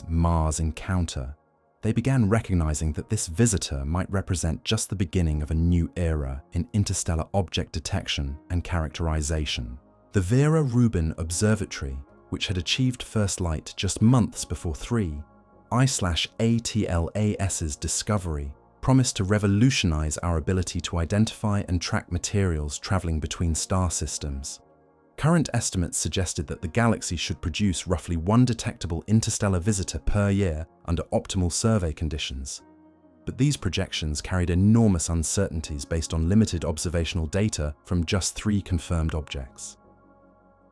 Mars encounter, they began recognizing that this visitor might represent just the beginning of a new era in interstellar object detection and characterization. The Vera Rubin Observatory, which had achieved first light just months before 3I/ATLAS's discovery, promised to revolutionize our ability to identify and track materials traveling between star systems. Current estimates suggested that the galaxy should produce roughly one detectable interstellar visitor per year under optimal survey conditions. But these projections carried enormous uncertainties based on limited observational data from just 3 confirmed objects.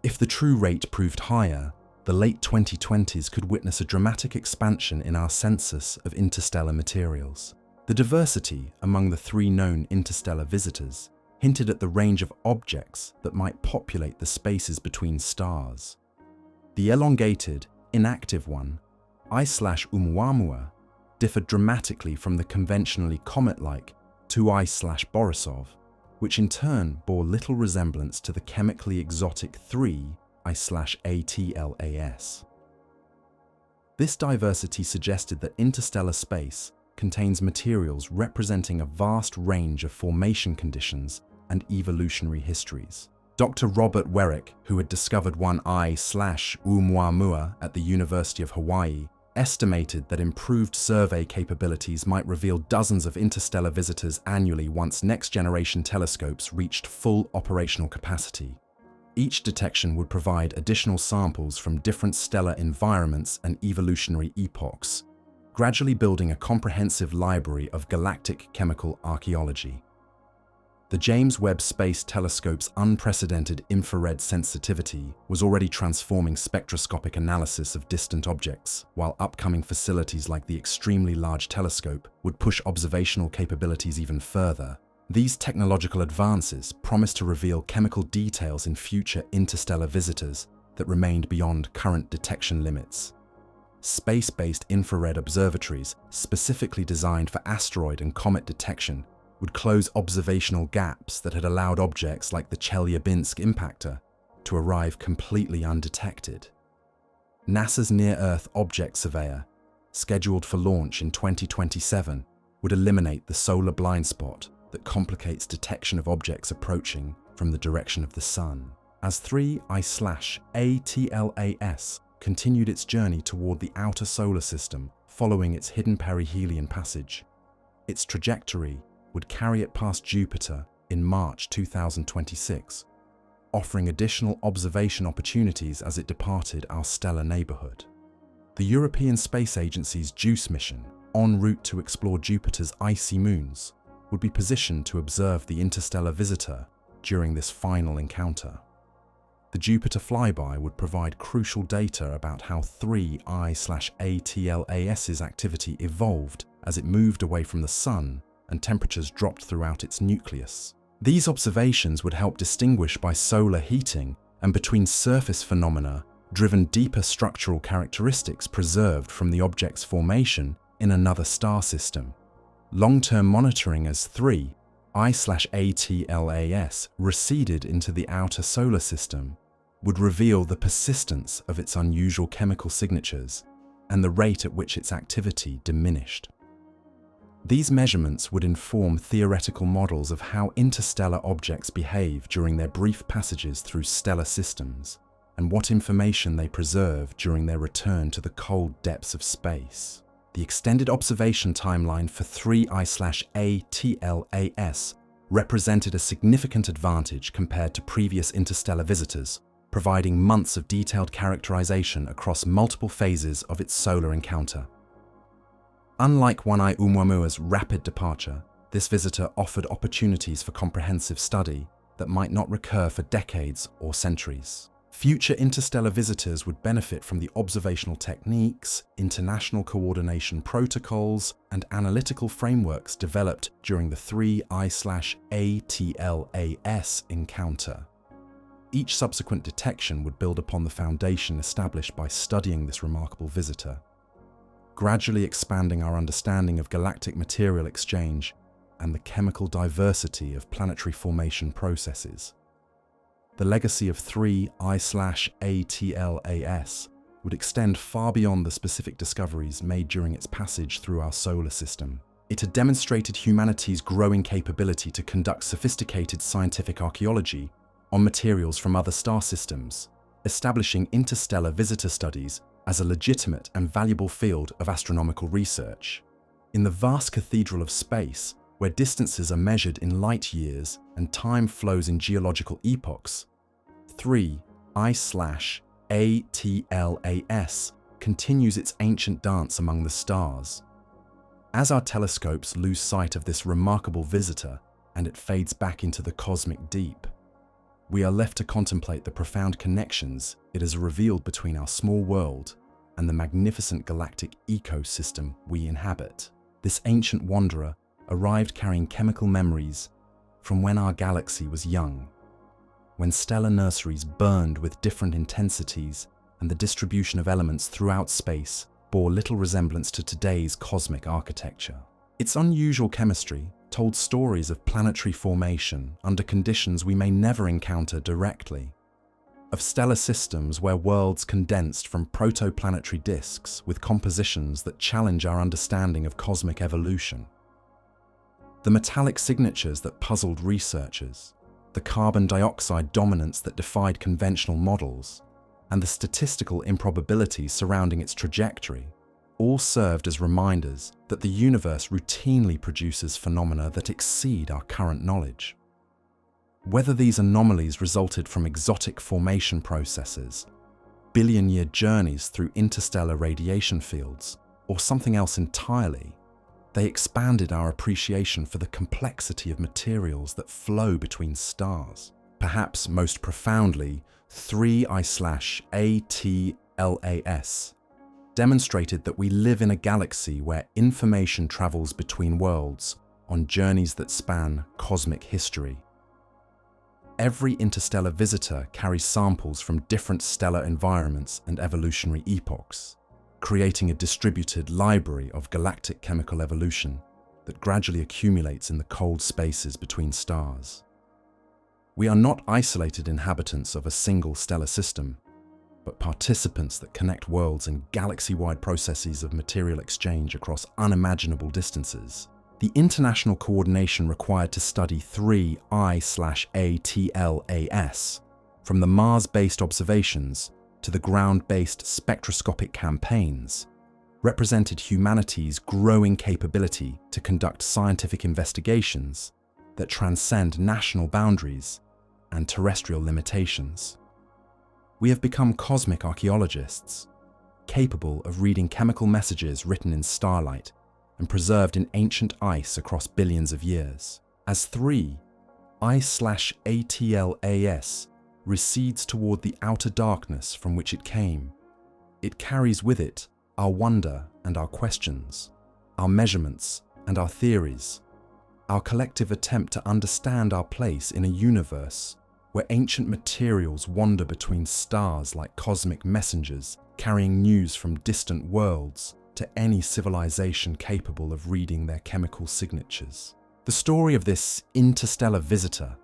If the true rate proved higher, the late 2020s could witness a dramatic expansion in our census of interstellar materials. The diversity among the 3 known interstellar visitors hinted at the range of objects that might populate the spaces between stars. The elongated, inactive one, I/Oumuamua, differed dramatically from the conventionally comet-like 2I/Borisov, which in turn bore little resemblance to the chemically exotic 3I/ATLAS. This diversity suggested that interstellar space contains materials representing a vast range of formation conditions and evolutionary histories. Dr. Robert Werrick, who had discovered one I/Oumuamua at the University of Hawaii, estimated that improved survey capabilities might reveal dozens of interstellar visitors annually once next-generation telescopes reached full operational capacity. Each detection would provide additional samples from different stellar environments and evolutionary epochs, gradually building a comprehensive library of galactic chemical archaeology. The James Webb Space Telescope's unprecedented infrared sensitivity was already transforming spectroscopic analysis of distant objects, while upcoming facilities like the Extremely Large Telescope would push observational capabilities even further. These technological advances promised to reveal chemical details in future interstellar visitors that remained beyond current detection limits. Space-based infrared observatories, specifically designed for asteroid and comet detection, would close observational gaps that had allowed objects like the Chelyabinsk impactor to arrive completely undetected. NASA's Near-Earth Object Surveyor, scheduled for launch in 2027, would eliminate the solar blind spot that complicates detection of objects approaching from the direction of the Sun. As 3I/ATLAS continued its journey toward the outer solar system following its hidden perihelion passage, its trajectory would carry it past Jupiter in March 2026, offering additional observation opportunities as it departed our stellar neighborhood. The European Space Agency's JUICE mission, en route to explore Jupiter's icy moons, would be positioned to observe the interstellar visitor during this final encounter. The Jupiter flyby would provide crucial data about how 3I/ATLAS's activity evolved as it moved away from the Sun and temperatures dropped throughout its nucleus. These observations would help distinguish by solar heating and between surface phenomena driven deeper structural characteristics preserved from the object's formation in another star system. Long-term monitoring as 3I/ATLAS receded into the outer solar system would reveal the persistence of its unusual chemical signatures and the rate at which its activity diminished. These measurements would inform theoretical models of how interstellar objects behave during their brief passages through stellar systems, and what information they preserve during their return to the cold depths of space. The extended observation timeline for 3I/ATLAS represented a significant advantage compared to previous interstellar visitors, providing months of detailed characterization across multiple phases of its solar encounter. Unlike 1I/Oumuamua's rapid departure, this visitor offered opportunities for comprehensive study that might not recur for decades or centuries. Future interstellar visitors would benefit from the observational techniques, international coordination protocols, and analytical frameworks developed during the 3I/ATLAS encounter. Each subsequent detection would build upon the foundation established by studying this remarkable visitor, gradually expanding our understanding of galactic material exchange and the chemical diversity of planetary formation processes. The legacy of 3I/ATLAS would extend far beyond the specific discoveries made during its passage through our solar system. It had demonstrated humanity's growing capability to conduct sophisticated scientific archaeology on materials from other star systems, establishing interstellar visitor studies as a legitimate and valuable field of astronomical research. In the vast cathedral of space, where distances are measured in light years and time flows in geological epochs, 3I/ATLAS continues its ancient dance among the stars. As our telescopes lose sight of this remarkable visitor and it fades back into the cosmic deep, we are left to contemplate the profound connections it has revealed between our small world and the magnificent galactic ecosystem we inhabit. This ancient wanderer arrived carrying chemical memories from when our galaxy was young, when stellar nurseries burned with different intensities and the distribution of elements throughout space bore little resemblance to today's cosmic architecture. Its unusual chemistry told stories of planetary formation under conditions we may never encounter directly, of stellar systems where worlds condensed from protoplanetary disks with compositions that challenge our understanding of cosmic evolution. The metallic signatures that puzzled researchers, the carbon dioxide dominance that defied conventional models, and the statistical improbabilities surrounding its trajectory all served as reminders that the universe routinely produces phenomena that exceed our current knowledge. Whether these anomalies resulted from exotic formation processes, billion-year journeys through interstellar radiation fields, or something else entirely, they expanded our appreciation for the complexity of materials that flow between stars. Perhaps most profoundly, 3I/ATLAS demonstrated that we live in a galaxy where information travels between worlds on journeys that span cosmic history. Every interstellar visitor carries samples from different stellar environments and evolutionary epochs, creating a distributed library of galactic chemical evolution that gradually accumulates in the cold spaces between stars. We are not isolated inhabitants of a single stellar system, but participants that connect worlds and galaxy-wide processes of material exchange across unimaginable distances. The international coordination required to study 3I/ATLAS, from the Mars-based observations to the ground-based spectroscopic campaigns, represented humanity's growing capability to conduct scientific investigations that transcend national boundaries and terrestrial limitations. We have become cosmic archaeologists, capable of reading chemical messages written in starlight and preserved in ancient ice across billions of years. As 3I/ATLAS recedes toward the outer darkness from which it came, it carries with it our wonder and our questions, our measurements and our theories, our collective attempt to understand our place in a universe where ancient materials wander between stars like cosmic messengers, carrying news from distant worlds to any civilization capable of reading their chemical signatures. The story of this interstellar visitor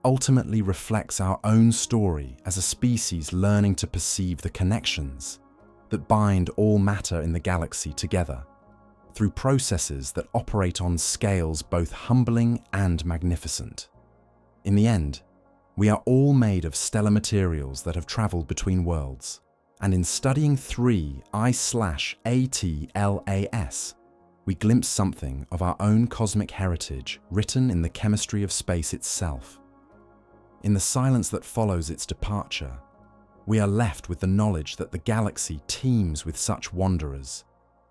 ultimately reflects our own story as a species learning to perceive the connections that bind all matter in the galaxy together, through processes that operate on scales both humbling and magnificent. In the end, we are all made of stellar materials that have traveled between worlds, and in studying 3I/ATLAS, we glimpse something of our own cosmic heritage written in the chemistry of space itself. In the silence that follows its departure, we are left with the knowledge that the galaxy teems with such wanderers,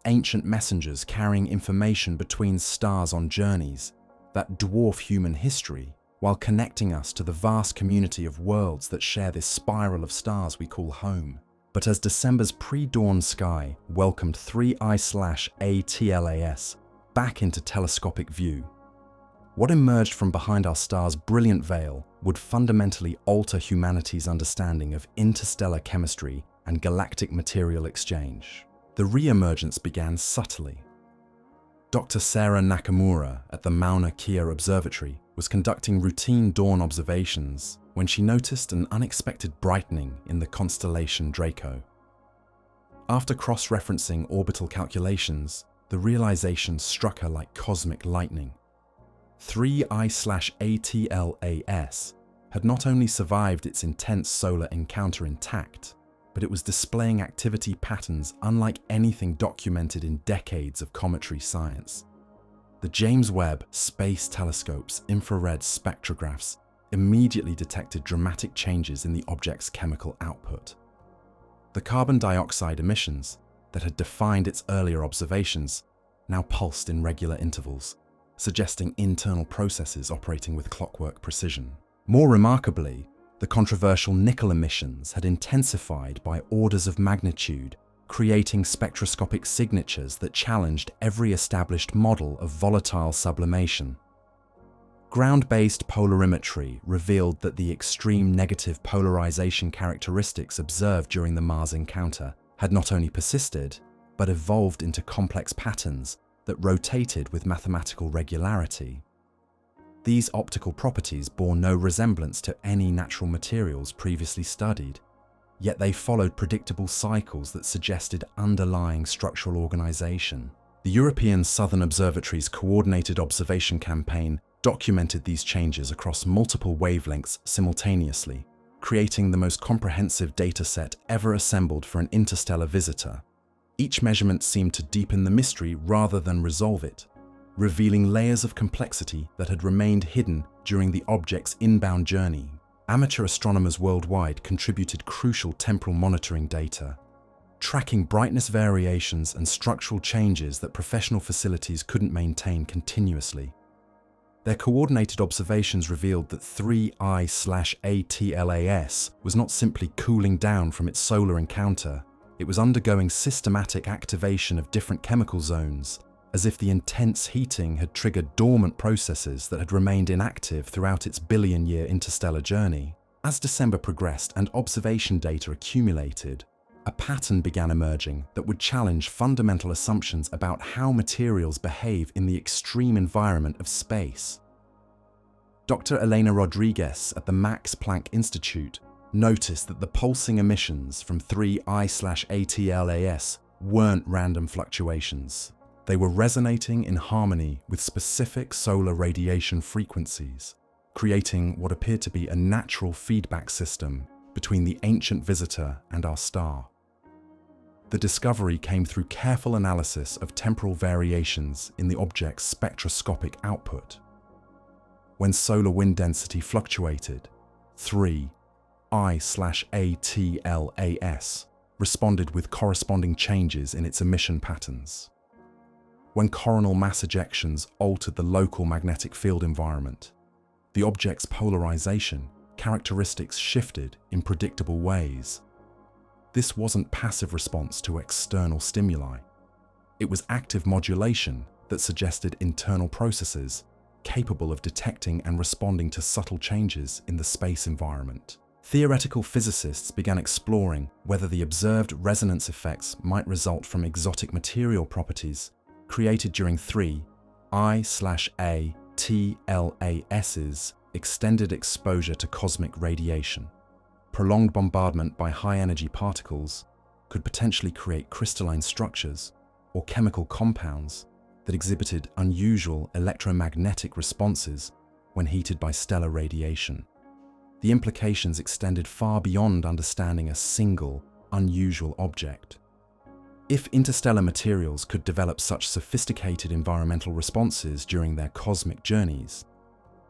ancient messengers carrying information between stars on journeys that dwarf human history, while connecting us to the vast community of worlds that share this spiral of stars we call home. But as December's pre-dawn sky welcomed 3I/ATLAS back into telescopic view, what emerged from behind our star's brilliant veil would fundamentally alter humanity's understanding of interstellar chemistry and galactic material exchange. The re-emergence began subtly. Dr. Sarah Nakamura at the Mauna Kea Observatory was was conducting routine dawn observations when she noticed an unexpected brightening in the constellation Draco. After cross-referencing orbital calculations, the realization struck her like cosmic lightning. 3I/ATLAS had not only survived its intense solar encounter intact, but it was displaying activity patterns unlike anything documented in decades of cometary science. The James Webb Space Telescope's infrared spectrographs immediately detected dramatic changes in the object's chemical output. The carbon dioxide emissions that had defined its earlier observations now pulsed in regular intervals, suggesting internal processes operating with clockwork precision. More remarkably, the controversial nickel emissions had intensified by orders of magnitude, creating spectroscopic signatures that challenged every established model of volatile sublimation. Ground-based polarimetry revealed that the extreme negative polarization characteristics observed during the Mars encounter had not only persisted, but evolved into complex patterns that rotated with mathematical regularity. These optical properties bore no resemblance to any natural materials previously studied, yet they followed predictable cycles that suggested underlying structural organization. The European Southern Observatory's coordinated observation campaign documented these changes across multiple wavelengths simultaneously, creating the most comprehensive dataset ever assembled for an interstellar visitor. Each measurement seemed to deepen the mystery rather than resolve it, revealing layers of complexity that had remained hidden during the object's inbound journey. Amateur astronomers worldwide contributed crucial temporal monitoring data, tracking brightness variations and structural changes that professional facilities couldn't maintain continuously. Their coordinated observations revealed that 3I/ATLAS was not simply cooling down from its solar encounter, it was undergoing systematic activation of different chemical zones, as if the intense heating had triggered dormant processes that had remained inactive throughout its billion-year interstellar journey. As December progressed and observation data accumulated, a pattern began emerging that would challenge fundamental assumptions about how materials behave in the extreme environment of space. Dr. Elena Rodriguez at the Max Planck Institute noticed that the pulsing emissions from 3I/ATLAS weren't random fluctuations. They were resonating in harmony with specific solar radiation frequencies, creating what appeared to be a natural feedback system between the ancient visitor and our star. The discovery came through careful analysis of temporal variations in the object's spectroscopic output. When solar wind density fluctuated, 3I/ATLAS responded with corresponding changes in its emission patterns. When coronal mass ejections altered the local magnetic field environment, the object's polarization characteristics shifted in predictable ways. This wasn't passive response to external stimuli. It was active modulation that suggested internal processes capable of detecting and responding to subtle changes in the space environment. Theoretical physicists began exploring whether the observed resonance effects might result from exotic material properties created during 3I/ATLAS's extended exposure to cosmic radiation. Prolonged bombardment by high-energy particles could potentially create crystalline structures or chemical compounds that exhibited unusual electromagnetic responses when heated by stellar radiation. The implications extended far beyond understanding a single, unusual object. If interstellar materials could develop such sophisticated environmental responses during their cosmic journeys,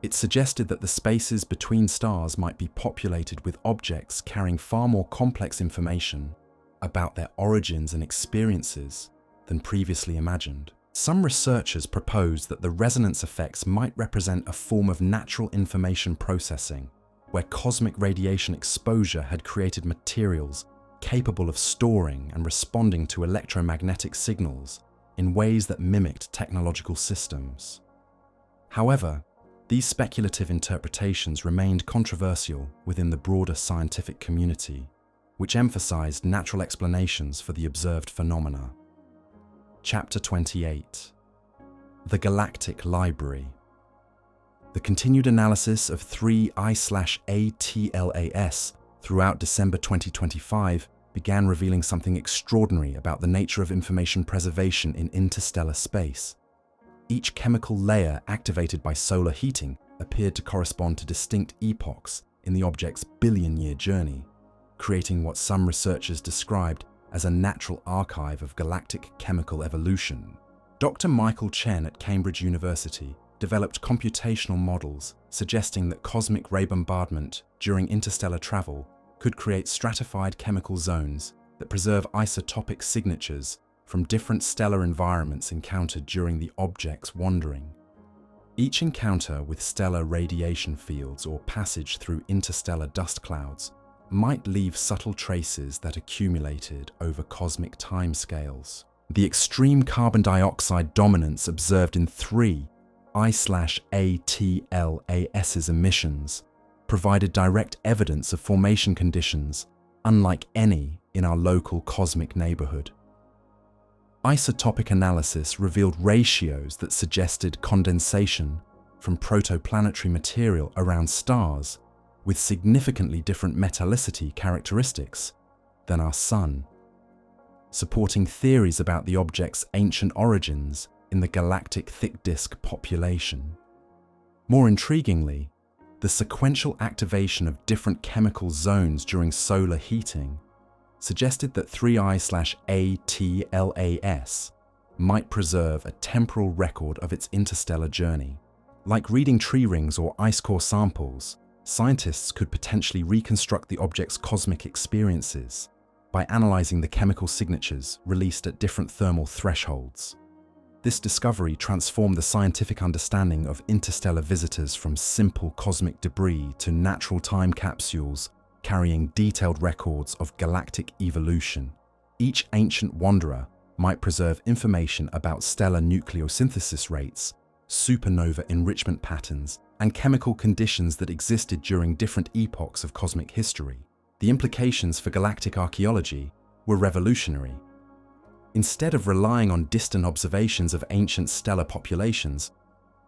it suggested that the spaces between stars might be populated with objects carrying far more complex information about their origins and experiences than previously imagined. Some researchers proposed that the resonance effects might represent a form of natural information processing, where cosmic radiation exposure had created materials capable of storing and responding to electromagnetic signals in ways that mimicked technological systems. However, these speculative interpretations remained controversial within the broader scientific community, which emphasized natural explanations for the observed phenomena. Chapter 28. The Galactic Library. The continued analysis of 3I/ATLAS throughout December 2025 began revealing something extraordinary about the nature of information preservation in interstellar space. Each chemical layer activated by solar heating appeared to correspond to distinct epochs in the object's billion-year journey, creating what some researchers described as a natural archive of galactic chemical evolution. Dr. Michael Chen at Cambridge University developed computational models suggesting that cosmic ray bombardment during interstellar travel could create stratified chemical zones that preserve isotopic signatures from different stellar environments encountered during the object's wandering. Each encounter with stellar radiation fields or passage through interstellar dust clouds might leave subtle traces that accumulated over cosmic timescales. The extreme carbon dioxide dominance observed in 3I/ATLAS's emissions provided direct evidence of formation conditions unlike any in our local cosmic neighborhood. Isotopic analysis revealed ratios that suggested condensation from protoplanetary material around stars with significantly different metallicity characteristics than our Sun, supporting theories about the object's ancient origins in the galactic thick disk population. More intriguingly, the sequential activation of different chemical zones during solar heating suggested that 3I/ATLAS might preserve a temporal record of its interstellar journey. Like reading tree rings or ice core samples, scientists could potentially reconstruct the object's cosmic experiences by analyzing the chemical signatures released at different thermal thresholds. This discovery transformed the scientific understanding of interstellar visitors from simple cosmic debris to natural time capsules carrying detailed records of galactic evolution. Each ancient wanderer might preserve information about stellar nucleosynthesis rates, supernova enrichment patterns, and chemical conditions that existed during different epochs of cosmic history. The implications for galactic archaeology were revolutionary. Instead of relying on distant observations of ancient stellar populations,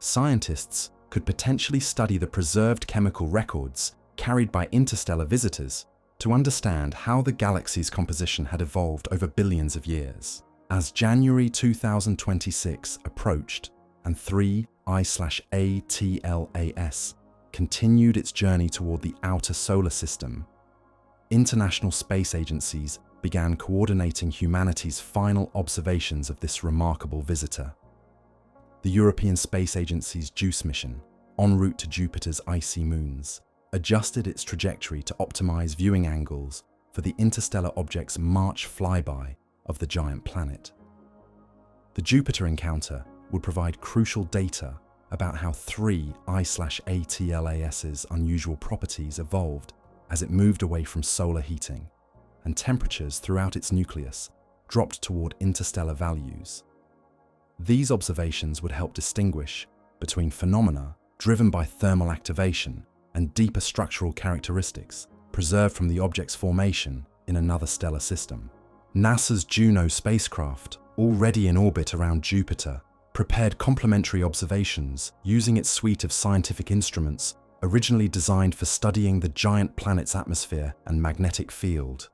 scientists could potentially study the preserved chemical records carried by interstellar visitors to understand how the galaxy's composition had evolved over billions of years. As January 2026 approached and 3I/ATLAS continued its journey toward the outer solar system, international space agencies began coordinating humanity's final observations of this remarkable visitor. The European Space Agency's JUICE mission, en route to Jupiter's icy moons, adjusted its trajectory to optimize viewing angles for the interstellar object's March flyby of the giant planet. The Jupiter encounter would provide crucial data about how 3I/ATLAS's unusual properties evolved as it moved away from solar heating, and temperatures throughout its nucleus dropped toward interstellar values. These observations would help distinguish between phenomena driven by thermal activation and deeper structural characteristics preserved from the object's formation in another stellar system. NASA's Juno spacecraft, already in orbit around Jupiter, prepared complementary observations using its suite of scientific instruments originally designed for studying the giant planet's atmosphere and magnetic field.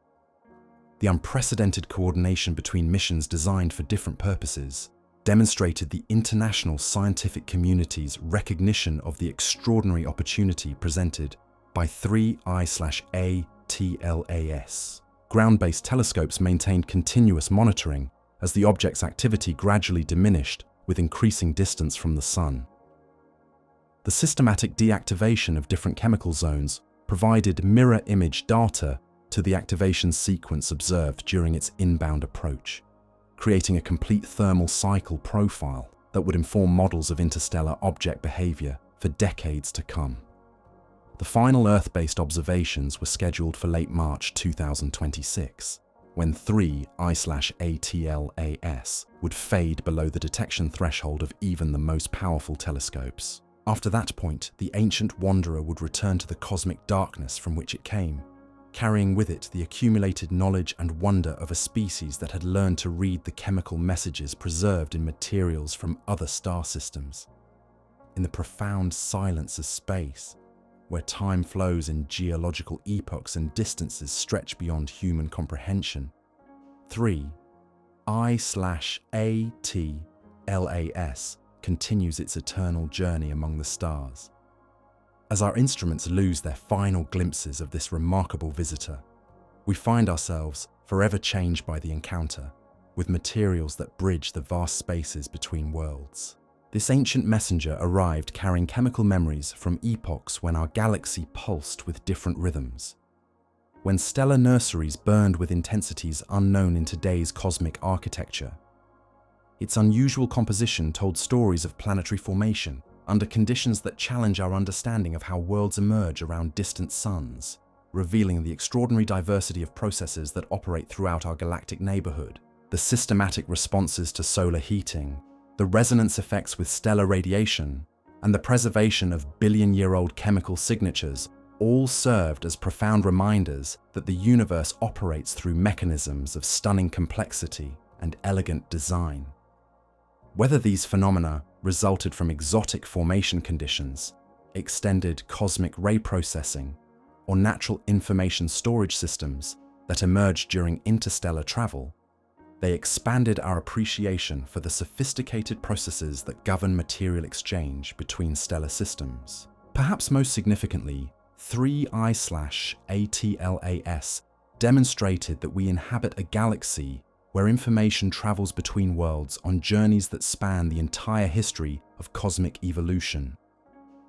The unprecedented coordination between missions designed for different purposes demonstrated the international scientific community's recognition of the extraordinary opportunity presented by 3I/ATLAS. Ground-based telescopes maintained continuous monitoring as the object's activity gradually diminished with increasing distance from the Sun. The systematic deactivation of different chemical zones provided mirror image data to the activation sequence observed during its inbound approach, creating a complete thermal cycle profile that would inform models of interstellar object behavior for decades to come. The final Earth-based observations were scheduled for late March 2026, when 3I/ATLAS would fade below the detection threshold of even the most powerful telescopes. After that point, the ancient wanderer would return to the cosmic darkness from which it came, carrying with it the accumulated knowledge and wonder of a species that had learned to read the chemical messages preserved in materials from other star systems. in the profound silence of space, where time flows in geological epochs and distances stretch beyond human comprehension. 3. I/ATLAS continues its eternal journey among the stars. As our instruments lose their final glimpses of this remarkable visitor, we find ourselves forever changed by the encounter, with materials that bridge the vast spaces between worlds. This ancient messenger arrived carrying chemical memories from epochs when our galaxy pulsed with different rhythms, when stellar nurseries burned with intensities unknown in today's cosmic architecture. Its unusual composition told stories of planetary formation under conditions that challenge our understanding of how worlds emerge around distant suns, revealing the extraordinary diversity of processes that operate throughout our galactic neighborhood. The systematic responses to solar heating, the resonance effects with stellar radiation, and the preservation of billion-year-old chemical signatures all served as profound reminders that the universe operates through mechanisms of stunning complexity and elegant design. Whether these phenomena resulted from exotic formation conditions, extended cosmic ray processing, or natural information storage systems that emerged during interstellar travel, they expanded our appreciation for the sophisticated processes that govern material exchange between stellar systems. Perhaps most significantly, 3I/ATLAS demonstrated that we inhabit a galaxy where information travels between worlds on journeys that span the entire history of cosmic evolution.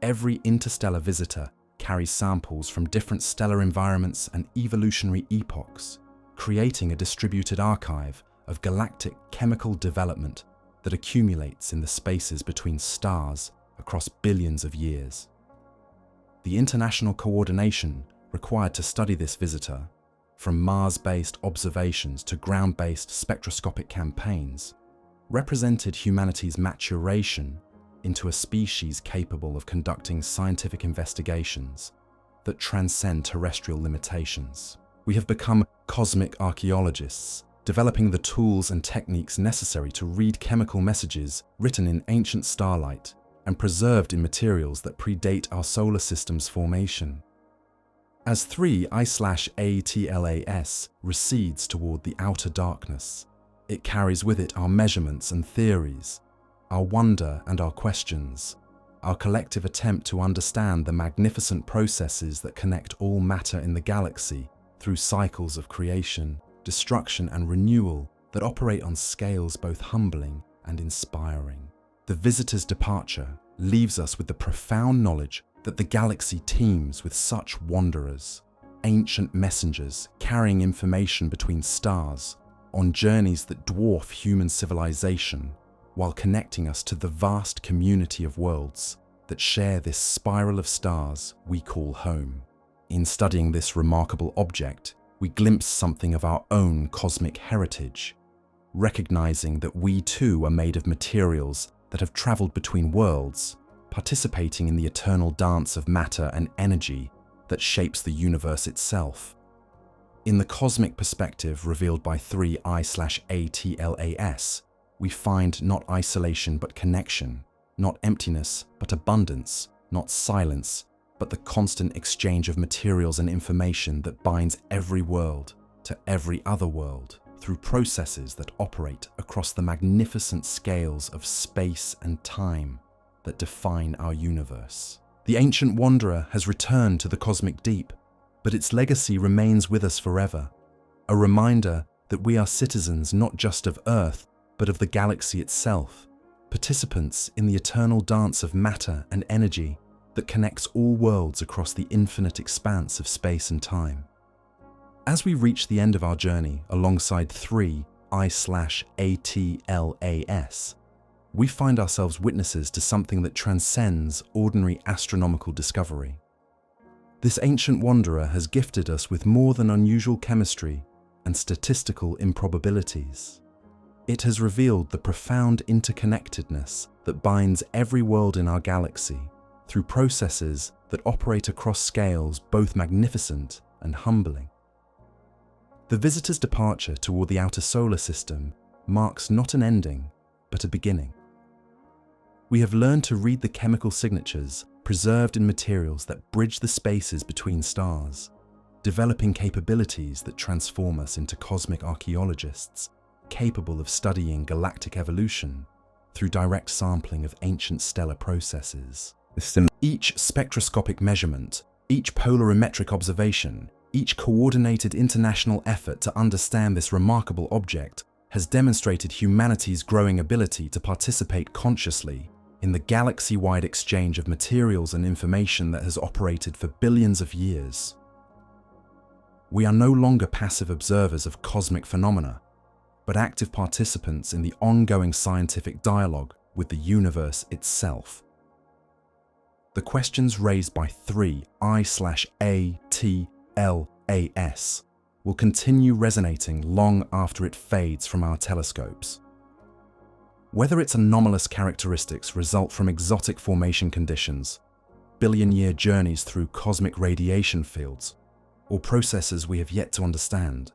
Every interstellar visitor carries samples from different stellar environments and evolutionary epochs, creating a distributed archive of galactic chemical development that accumulates in the spaces between stars across billions of years. The international coordination required to study this visitor, from Mars-based observations to ground-based spectroscopic campaigns, represented humanity's maturation into a species capable of conducting scientific investigations that transcend terrestrial limitations. We have become cosmic archaeologists, developing the tools and techniques necessary to read chemical messages written in ancient starlight and preserved in materials that predate our solar system's formation. As 3I/ATLAS recedes toward the outer darkness, it carries with it our measurements and theories, our wonder and our questions, our collective attempt to understand the magnificent processes that connect all matter in the galaxy through cycles of creation, destruction and renewal that operate on scales both humbling and inspiring. The visitor's departure leaves us with the profound knowledge that the galaxy teems with such wanderers, ancient messengers carrying information between stars on journeys that dwarf human civilization, while connecting us to the vast community of worlds that share this spiral of stars we call home. In studying this remarkable object, we glimpse something of our own cosmic heritage, recognizing that we too are made of materials that have traveled between worlds, participating in the eternal dance of matter and energy that shapes the universe itself. In the cosmic perspective revealed by 3I/ATLAS, we find not isolation but connection, not emptiness but abundance, not silence but the constant exchange of materials and information that binds every world to every other world through processes that operate across the magnificent scales of space and time that define our universe. The ancient wanderer has returned to the cosmic deep, but its legacy remains with us forever, a reminder that we are citizens not just of Earth, but of the galaxy itself, participants in the eternal dance of matter and energy that connects all worlds across the infinite expanse of space and time. As we reach the end of our journey alongside 3I/ATLAS, we find ourselves witnesses to something that transcends ordinary astronomical discovery. This ancient wanderer has gifted us with more than unusual chemistry and statistical improbabilities. It has revealed the profound interconnectedness that binds every world in our galaxy through processes that operate across scales both magnificent and humbling. The visitor's departure toward the outer solar system marks not an ending, but a beginning. We have learned to read the chemical signatures preserved in materials that bridge the spaces between stars, developing capabilities that transform us into cosmic archaeologists, capable of studying galactic evolution through direct sampling of ancient stellar processes. Each spectroscopic measurement, each polarimetric observation, each coordinated international effort to understand this remarkable object has demonstrated humanity's growing ability to participate consciously in the galaxy-wide exchange of materials and information that has operated for billions of years. We are no longer passive observers of cosmic phenomena, but active participants in the ongoing scientific dialogue with the universe itself. The questions raised by 3I/ATLAS will continue resonating long after it fades from our telescopes. Whether its anomalous characteristics result from exotic formation conditions, billion-year journeys through cosmic radiation fields, or processes we have yet to understand,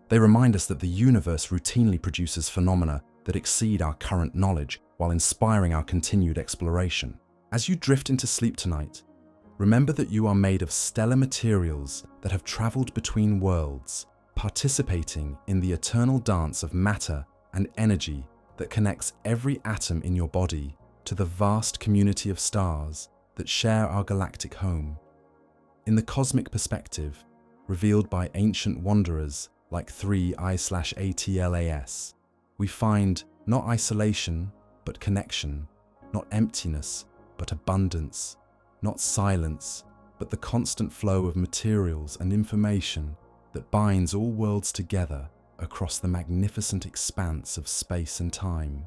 they remind us that the universe routinely produces phenomena that exceed our current knowledge while inspiring our continued exploration. As you drift into sleep tonight, remember that you are made of stellar materials that have traveled between worlds, participating in the eternal dance of matter and energy that connects every atom in your body to the vast community of stars that share our galactic home. In the cosmic perspective, revealed by ancient wanderers like 3I/ATLAS, we find not isolation, but connection, not emptiness, but abundance, not silence, but the constant flow of materials and information that binds all worlds together across the magnificent expanse of space and time.